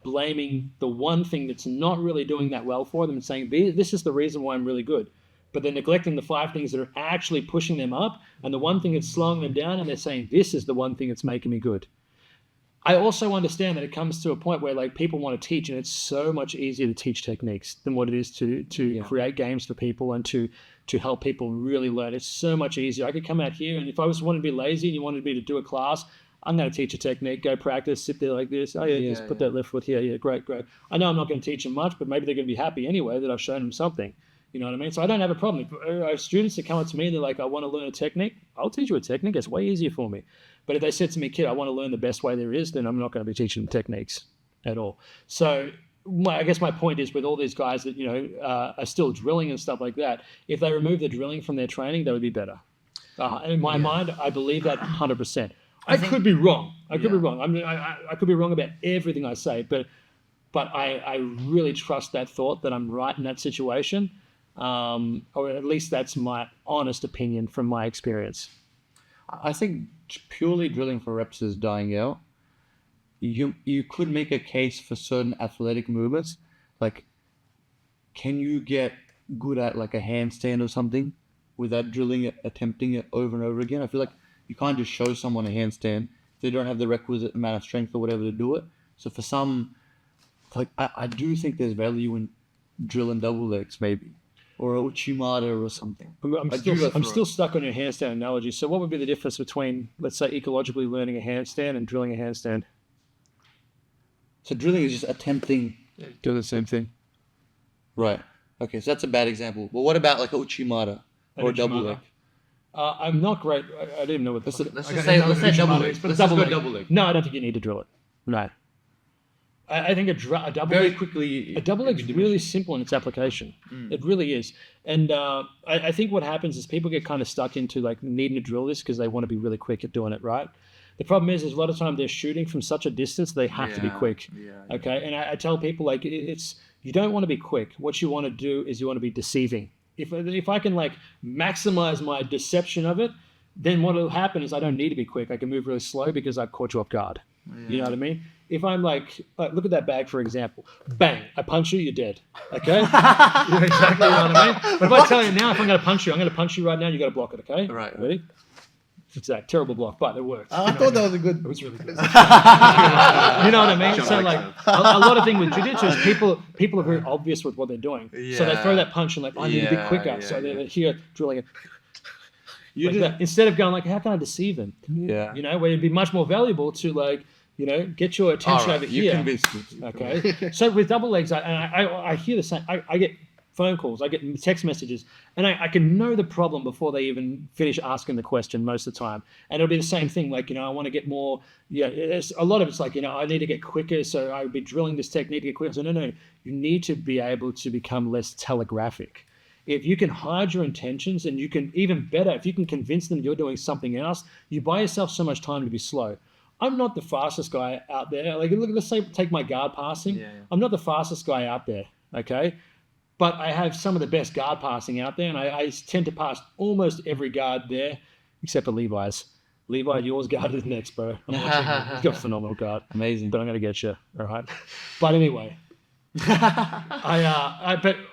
S1: blaming the one thing that's not really doing that well for them and saying this is the reason why I'm really good, but they're neglecting the 5 things that are actually pushing them up and the one thing that's slowing them down, and they're saying this is the one thing that's making me good. I also understand that it comes to a point where like people want to teach, and it's so much easier to teach techniques than what it is to create games for people and to help people really learn. It's so much easier. I could come out here, and if I wanted to be lazy and you wanted me to do a class, I'm going to teach a technique, go practice, sit there like this. Oh yeah, just put that left foot here. Yeah, great. I know I'm not going to teach them much, but maybe they're going to be happy anyway that I've shown them something. You know what I mean? So I don't have a problem. If I have students that come up to me and they're like, I want to learn a technique, I'll teach you a technique. It's way easier for me. But if they said to me, kid, I want to learn the best way there is, then I'm not going to be teaching them techniques at all. So I guess my point is with all these guys that, are still drilling and stuff like that, if they remove the drilling from their training, that would be better. In my mind, I believe that 100%. I could be wrong. I could be wrong. I could be wrong about everything I say, but I really trust that thought that I'm right in that situation. Or at least that's my honest opinion from my experience.
S3: I think purely drilling for reps is dying out. You could make a case for certain athletic movements, like can you get good at like a handstand or something without drilling it, attempting it over and over again? I feel like you can't just show someone a handstand if they don't have the requisite amount of strength or whatever to do it. So for some, like I do think there's value in drilling double legs maybe. Or a Uchimata or something.
S1: I'm still stuck on your handstand analogy. So what would be the difference between, let's say, ecologically learning a handstand and drilling a handstand?
S3: So drilling is just attempting.
S5: Do the same thing.
S3: Right. Okay, so that's a bad example. But what about like a Uchimata or a double leg?
S1: I'm not great. I didn't even know what this is.
S3: Let's say double leg. Let's just go double leg.
S1: No, I don't think you need to drill it. No. I think a double
S3: very
S1: leg,
S3: quickly.
S1: a double leg is really simple in its application. It really is. And I think what happens is people get kind of stuck into like needing to drill this because they want to be really quick at doing it, right? The problem is a lot of time they're shooting from such a distance they have to be quick. Okay, and I tell people like you don't want to be quick. What you want to do is you want to be deceiving. If I can like maximize my deception of it, then what will happen is I don't need to be quick. I can move really slow because I've caught you off guard. You know what I mean? If I'm like, look at that bag, for example. Bang, I punch you, you're dead. Okay? You know exactly what I mean? But if I tell you now, if I'm going to punch you right now, you got to block it, okay?
S3: Right.
S1: Ready? It's a terrible block, but it worked.
S3: I thought that was a good.
S1: It was really good. You know what I mean? So like a lot of things with jiu-jitsu is people are very obvious with what they're doing. So they throw that punch and like, I need to be quicker. So they're here drilling it. That. Instead of going like, how can I deceive them?
S3: Yeah.
S1: Where it'd be much more valuable to like, get your attention over here.
S3: You convinced me.
S1: Okay. So with double legs, I hear the same. I get phone calls, I get text messages, and I can know the problem before they even finish asking the question most of the time. And it'll be the same thing. Like, I want to get more. Yeah. A lot of it's like, I need to get quicker. So I would be drilling this technique to get quicker. So no. You need to be able to become less telegraphic. If you can hide your intentions, and you can, even better, if you can convince them you're doing something else, you buy yourself so much time to be slow. I'm not the fastest guy out there. Like, look, let's say take my guard passing. Yeah. I'm not the fastest guy out there, okay? But I have some of the best guard passing out there, and I tend to pass almost every guard there, except for Levi's. Levi, yours guarded next, bro. I'm watching you. He's got a phenomenal guard.
S3: Amazing.
S1: But I'm going to get you, all right? But anyway, but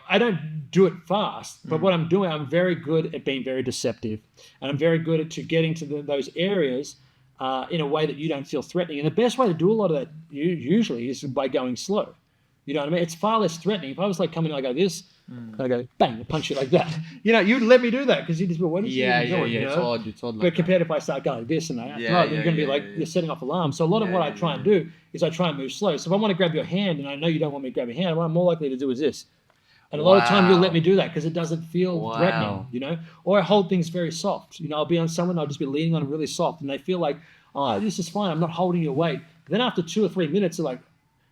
S1: I don't do it fast. But what I'm doing, I'm very good at being very deceptive, and I'm very good at getting to those areas in a way that you don't feel threatening. And the best way to do a lot of that usually is by going slow. You know what I mean? It's far less threatening. If I was like coming like this, I go bang, punch it like that. You'd let me do that because you just go, what is he doing?
S3: It's odd. It's odd.
S1: But compared if I start going this and that, you're going to be like, you're setting off alarms. So a lot of what I try and do is I try and move slow. So if I want to grab your hand and I know you don't want me to grab your hand, what I'm more likely to do is this. And a lot of time you'll let me do that because it doesn't feel threatening, Or I hold things very soft. I'll be on someone, I'll just be leaning on them really soft, and they feel like, oh, this is fine, I'm not holding your weight. Then after 2 or 3 minutes, they're like,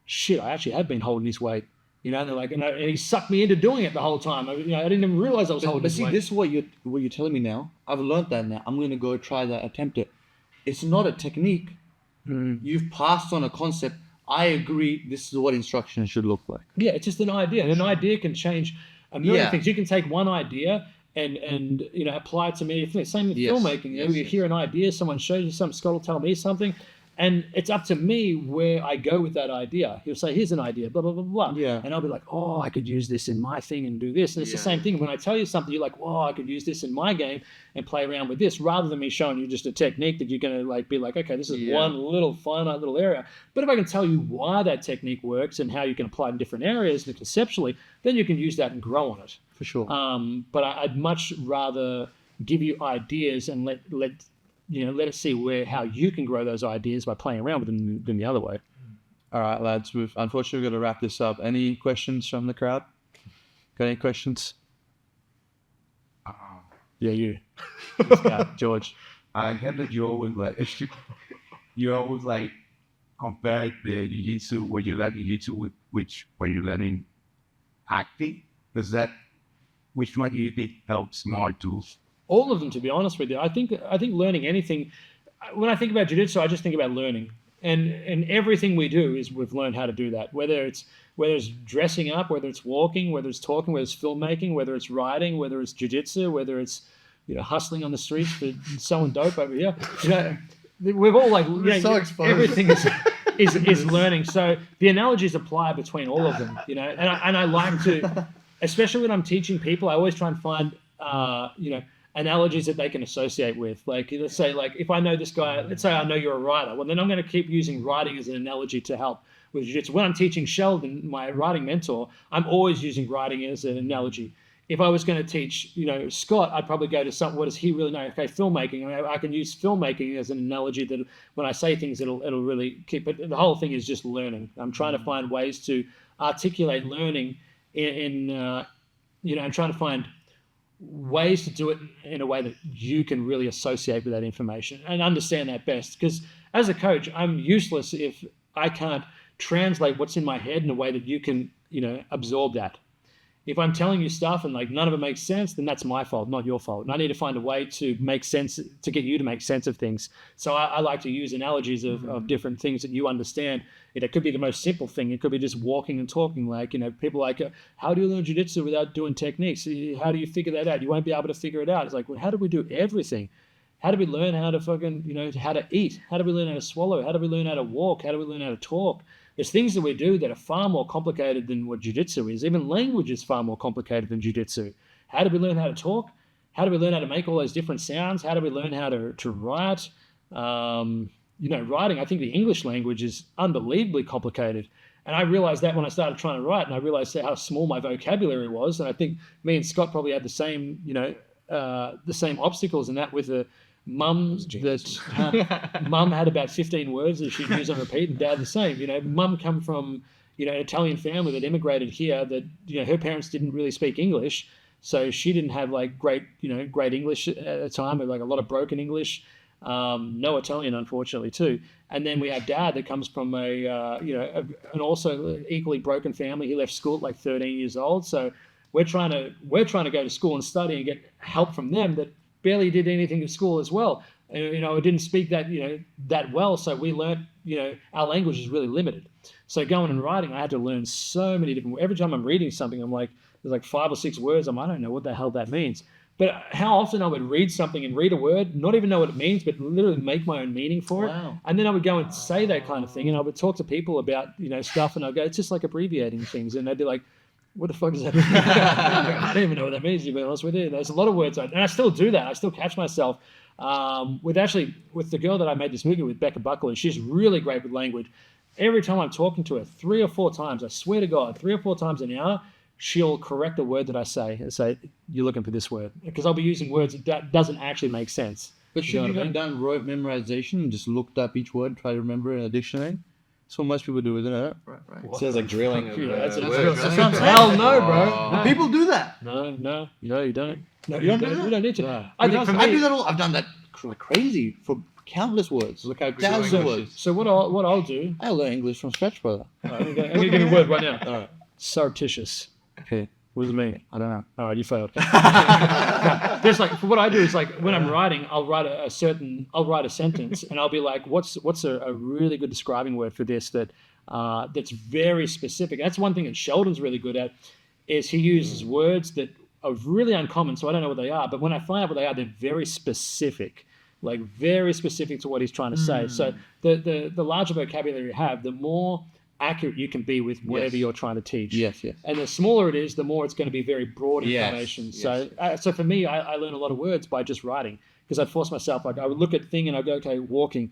S1: shit, I actually have been holding this weight. And they're like, and he sucked me into doing it the whole time. I didn't even realize I was holding this weight.
S3: This is what you're telling me now. I've learned that now. I'm going to go try that, attempt it. It's not a technique. You've passed on a concept. I agree. This is what instruction should look like.
S1: Yeah, it's just an idea. And an idea can change a million
S3: Yeah.
S1: things. You can take one idea and apply it to many things. Same with
S3: Yes.
S1: filmmaking. You hear an idea, someone shows you something, Scott will tell me something, and it's up to me where I go with that idea. He'll say, here's an idea, blah, blah, blah, blah.
S3: Yeah.
S1: And I'll be like, oh, I could use this in my thing and do this. And it's the same thing. When I tell you something, you're like, oh, I could use this in my game and play around with this, rather than me showing you just a technique that you're going to be like, okay, this is one little finite little area. But if I can tell you why that technique works and how you can apply it in different areas and conceptually, then you can use that and grow on it.
S3: For sure.
S1: But I'd much rather give you ideas and let us see how you can grow those ideas by playing around with them than the other way.
S5: All right, lads. We've unfortunately got to wrap this up. Any questions from the crowd? Got any questions?
S1: Yeah, you.
S5: George.
S6: I get that you always like compare the jiu-jitsu when you learn jiu-jitsu with when you're learning acting. Which one do you think helps more to?
S1: All of them, to be honest with you. I think learning anything. When I think about jiu-jitsu, I just think about learning, and everything we do is we've learned how to do that. Whether it's dressing up, whether it's walking, whether it's talking, whether it's filmmaking, whether it's writing, whether it's jiu-jitsu, whether it's hustling on the streets for selling dope over here. We've all
S2: so exposed.
S1: Everything is learning. So the analogies apply between all of them. And I like to, especially when I'm teaching people, I always try and find analogies that they can associate with. Like, let's say, if I know this guy, let's say I know you're a writer, well, then I'm going to keep using writing as an analogy to help with jiu-jitsu. When I'm teaching Sheldon, my writing mentor, I'm always using writing as an analogy. If I was going to teach, Scott, I'd probably go to something. What does he really know? Okay, filmmaking. I can use filmmaking as an analogy that when I say things, it'll really keep. But the whole thing is just learning. I'm trying to find ways to articulate learning and trying to find ways to do it in a way that you can really associate with that information and understand that best. Because as a coach, I'm useless if I can't translate what's in my head in a way that you can, absorb that. If I'm telling you stuff and none of it makes sense, then that's my fault, not your fault. And I need to find a way to make sense, to get you to make sense of things. So I like to use analogies of different things that you understand. It could be the most simple thing. It could be just walking and talking. People how do you learn jiu-jitsu without doing techniques? How do you figure that out? You won't be able to figure it out. It's like, well, how do we do everything? How do we learn how to how to eat? How do we learn how to swallow? How do we learn how to walk? How do we learn how to talk? There's things that we do that are far more complicated than what jiu-jitsu is. Even language is far more complicated than jiu-jitsu. How do we learn how to talk? How do we learn how to make all those different sounds? How do we learn how to write? Writing, I think the English language is unbelievably complicated. And I realized that when I started trying to write, and I realized how small my vocabulary was. And I think me and Scott probably had the same obstacles in that with the mum mum had about 15 words that she'd use on repeat, and dad the same. Mum come from an Italian family that immigrated here, that her parents didn't really speak English, so she didn't have great English at the time, but a lot of broken English. No Italian, unfortunately, too. And then we have dad that comes from an also equally broken family. He left school at 13 years old, so we're trying to go to school and study and get help from them that barely did anything at school as well. I didn't speak that well, so we learned, our language is really limited. So going and writing, I had to learn so many different. Every time I'm reading something, I'm there's 5 or 6 words. I don't know what the hell that means. But how often I would read something and read a word, not even know what it means, but literally make my own meaning for it.
S3: Wow.
S1: And then I would go and say that kind of thing, and I would talk to people about stuff, and I'd go, it's just like abbreviating things, and they'd be like, what the fuck is that? I don't even know what that means, to be honest with you. There's a lot of words, and I still do that. I still catch myself with the girl that I made this movie with, Becca Buckley. She's really great with language. Every time I'm talking to her, 3 or 4 times, I swear to God, 3 or 4 times an hour, she'll correct a word that I say and say, you're looking for this word. Because I'll be using words that doesn't actually make sense.
S3: But should you have done rote memorization and just looked up each word, try to remember in a dictionary? That's what most people do, isn't it?
S2: Right. Sounds like drilling.
S1: That's
S2: words.
S1: Hell no, bro.
S3: No. People do that.
S1: No, you don't. No,
S3: You don't do that?
S1: You don't need to.
S3: No.
S1: I think for me,
S3: I do that all. I've done that crazy for countless words.
S5: Look how
S3: Thousands of words.
S1: So what I'll do,
S3: I learn English from scratch, brother.
S1: I'm going to give you a word right now.
S3: All right.
S1: Surreptitious.
S5: Okay. What does it mean? I don't know.
S1: All right, you failed. There's what I do is when I'm writing, I'll write a sentence, and I'll be like, what's a really good describing word for this that's very specific. That's one thing that Sheldon's really good at. is he uses words that are really uncommon, so I don't know what they are. But when I find out what they are, they're very specific, like very specific to what he's trying to say. So the larger vocabulary you have, the more accurate you can be with whatever you're trying to teach.
S3: Yes, yes.
S1: And the smaller it is, the more it's going to be very broad
S2: Yes,
S1: information.
S2: yes.
S1: So for me, I learn a lot of words by just writing, because I'd force myself. Like I would look at a thing and I'd go, okay, walking.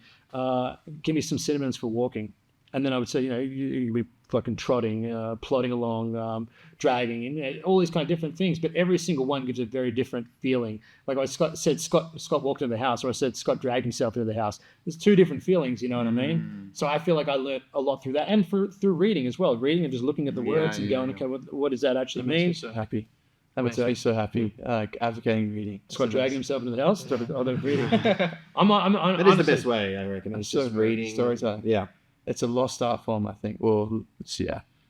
S1: Give me some synonyms for walking. And then I would say, you'd be fucking trotting, plodding along, dragging, and all these kind of different things. But every single one gives a very different feeling. Like I said, Scott walked into the house, or I said Scott dragged himself into the house. There's two different feelings, you know what I mean? So I feel like I learned a lot through that, and through reading as well. Reading and just looking at the words and going, okay, what does that actually mean?
S5: Makes me so happy. That makes me so happy. Advocating reading.
S1: Scott dragging himself into the house, or the reading.
S2: That is the best way, I reckon. It's just reading.
S5: Storytelling.
S2: Yeah.
S5: It's a lost art form, I think. Well, it's,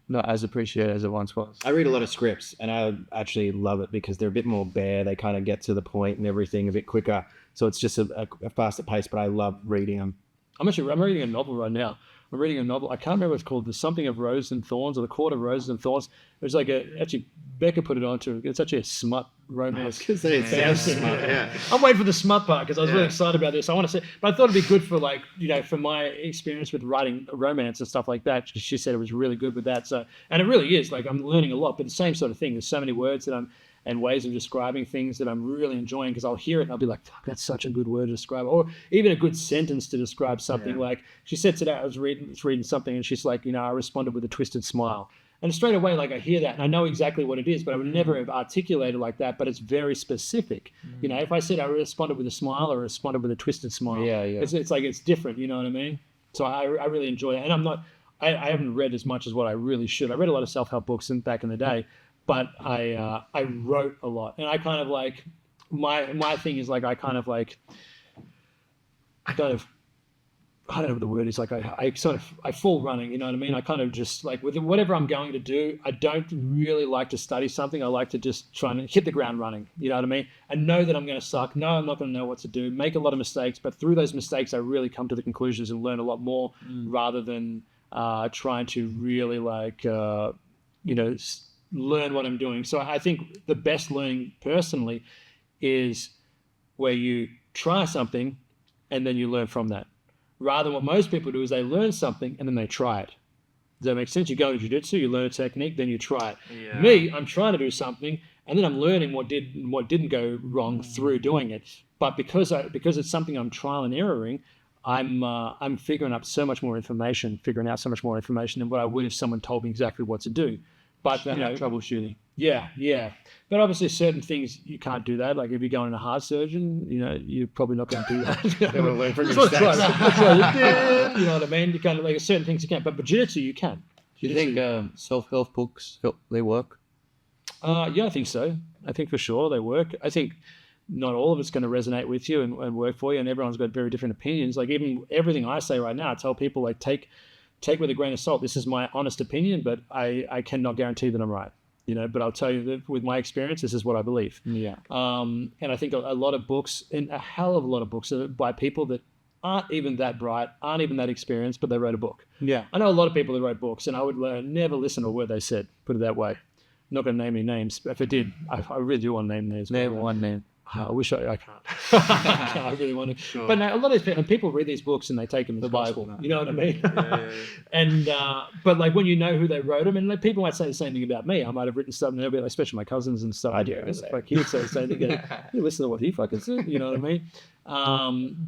S5: not as appreciated as it once was.
S2: I read a lot of scripts, and I actually love it because they're a bit more bare. They kind of get to the point and everything a bit quicker. So it's just a faster pace, but I love reading them.
S1: I'm reading a novel right now. I'm reading a novel. I can't remember what it's called. There's something of Roses and Thorns, or The Court of Roses and Thorns. It was like actually Becca put it on to. It's actually a smut romance.
S2: It sounds smart, yeah.
S1: I'm waiting for the smut part because I was really excited about this. I want to say, but I thought it'd be good for for my experience with writing romance and stuff like that. She said it was really good with that. So, and it really is. Like I'm learning a lot, but the same sort of thing. There's so many words and ways of describing things that I'm really enjoying, because I'll hear it and I'll be like, fuck, that's such a good word to describe, or even a good sentence to describe something. Like she said today, I was reading something and she's like, I responded with a twisted smile. And straight away, like I hear that and I know exactly what it is, but I would never have articulated like that, but it's very specific. If I said I responded with a smile or responded with a twisted smile, it's like, it's different, you know what I mean? So I really enjoy it. And I haven't read as much as what I really should. I read a lot of self-help books back in the day, but I wrote a lot, and I kind of like my thing is like I don't know what the word is. Like I fall running, you know what I mean? I kind of just like with whatever I'm going to do, I don't really like to study something. I like to just try and hit the ground running, you know what I mean? And know that I'm going to suck. No, I'm not going to know what to do. Make a lot of mistakes, but through those mistakes, I really come to the conclusions and learn a lot more, rather than trying to really learn what I'm doing. So I think the best learning personally is where you try something and then you learn from that. Rather than what most people do is they learn something and then they try it. Does that make sense? You go into jiu-jitsu, you learn a technique, then you try it. Yeah. Me, I'm trying to do something and then I'm learning what didn't go wrong through doing it. But because it's something I'm trial and erroring, I'm figuring out so much more information than what I would if someone told me exactly what to do. But
S5: troubleshooting.
S1: Yeah. But obviously certain things you can't do that. Like if you're going to a heart surgeon, you're probably not going to do that.
S2: They want to learn from your mistakes.
S1: You know what I mean? You kind of like certain things you can't, but jiu-jitsu you can.
S5: Do you think self-help books they work?
S1: Yeah, I think so. I think for sure they work. I think not all of it's going to resonate with you and work for you, and everyone's got very different opinions. Like even everything I say right now, I tell people like take with a grain of salt. This is my honest opinion, but I cannot guarantee that I'm right. But I'll tell you that with my experience, this is what I believe.
S5: Yeah.
S1: And I think a lot of books, and a hell of a lot of books, are by people that aren't even that bright, aren't even that experienced, but they wrote a book.
S5: Yeah.
S1: I know a lot of people that write books, and I would never listen to a word they said. Put it that way. I'm not going to name any names. But if I did, I really do want to name names.
S5: Name one name.
S1: I wish I can't. I really want to. Sure. But no, a lot of people read these books and they take them as the Bible. You know what I mean? Yeah. And but like when you know who they wrote them, and like people might say the same thing about me. I might have written something, and like, especially my cousins and stuff.
S2: I do.
S1: Like he would say the same thing. You listen to what he fucking said. You know what I mean?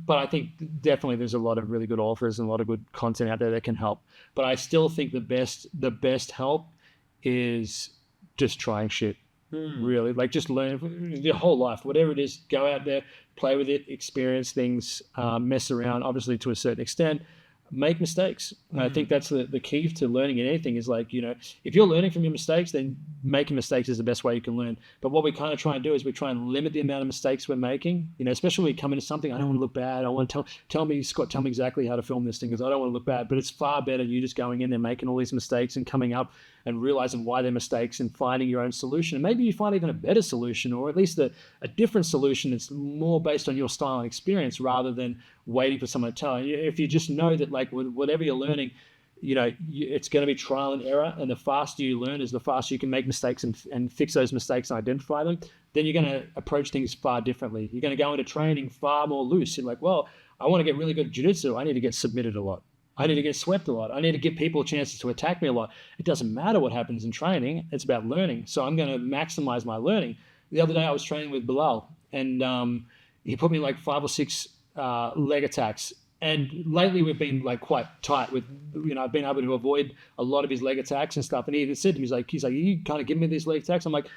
S1: But I think definitely there's a lot of really good authors and a lot of good content out there that can help. But I still think the best help is just trying shit. Really, like just learn your whole life, whatever it is, go out there, play with it, experience things, mess around, obviously to a certain extent, make mistakes. And I think that's the key to learning in anything is like, if you're learning from your mistakes, then making mistakes is the best way you can learn. But what we kind of try and do is we try and limit the amount of mistakes we're making, especially when we come into something, I don't want to look bad. I want to tell me, Scott, tell me exactly how to film this thing because I don't want to look bad. But it's far better you just going in there, making all these mistakes and coming up and realizing why they're mistakes and finding your own solution. And maybe you find even a better solution or at least a different solution that's more based on your style and experience rather than waiting for someone to tell you. If you just know that like whatever you're learning, it's going to be trial and error, and the faster you learn is the faster you can make mistakes and fix those mistakes and identify them. Then you're going to approach things far differently. You're going to go into training far more loose. You're like, well, I want to get really good at jiu-jitsu. I need to get submitted a lot. I need to get swept a lot. I need to give people chances to attack me a lot. It doesn't matter what happens in training. It's about learning. So I'm going to maximize my learning. The other day I was training with Bilal, and he put me like 5 or 6 leg attacks. And lately we've been like quite tight with, I've been able to avoid a lot of his leg attacks and stuff. And he even said to me, he's like, you kind of give me these leg attacks. I'm like,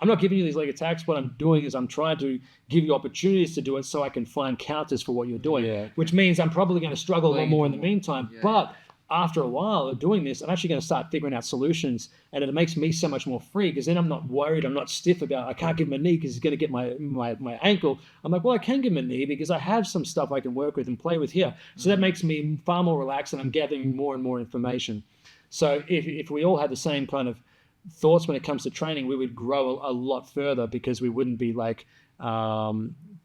S1: I'm not giving you these leg attacks. What I'm doing is I'm trying to give you opportunities to do it so I can find counters for what you're doing, which means I'm probably going to struggle a lot more in the meantime. But after a while of doing this, I'm actually going to start figuring out solutions, and it makes me so much more free because then I'm not worried. I'm not stiff about, I can't give him a knee because he's going to get my ankle. I'm like, well, I can give him a knee because I have some stuff I can work with and play with here. So that makes me far more relaxed, and I'm gathering more and more information. So if we all had the same kind of thoughts when it comes to training, we would grow a lot further because we wouldn't be like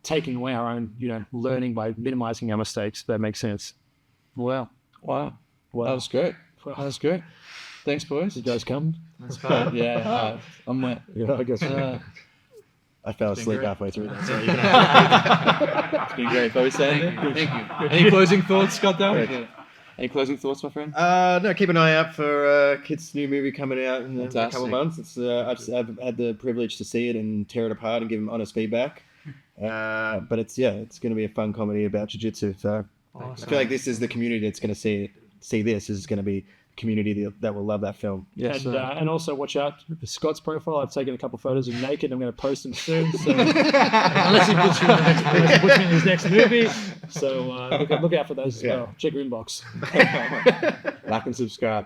S1: taking away our own, learning by minimizing our mistakes. If that makes sense.
S5: Wow. That was great. That was great. Thanks, boys.
S1: You guys come?
S2: That's fine.
S5: Yeah, I'm wet.
S1: Yeah, I guess.
S2: I fell asleep halfway through that. So
S5: It's been great. But we saying thank you. Any closing thoughts, Scott? Any closing thoughts, my friend?
S2: no, keep an eye out for Kit's new movie coming out in a couple of months. I've had the privilege to see it and tear it apart and give him honest feedback. But it's going to be a fun comedy about jiu-jitsu. So I feel like this is the community that's going to see this is going to be a community that will love that film.
S1: Yes, and also watch out for Scott's profile. I've taken a couple of photos of him naked. I'm going to post them soon. So unless he puts me in his next movie. So look out for those as well. Check your inbox.
S5: Like and subscribe.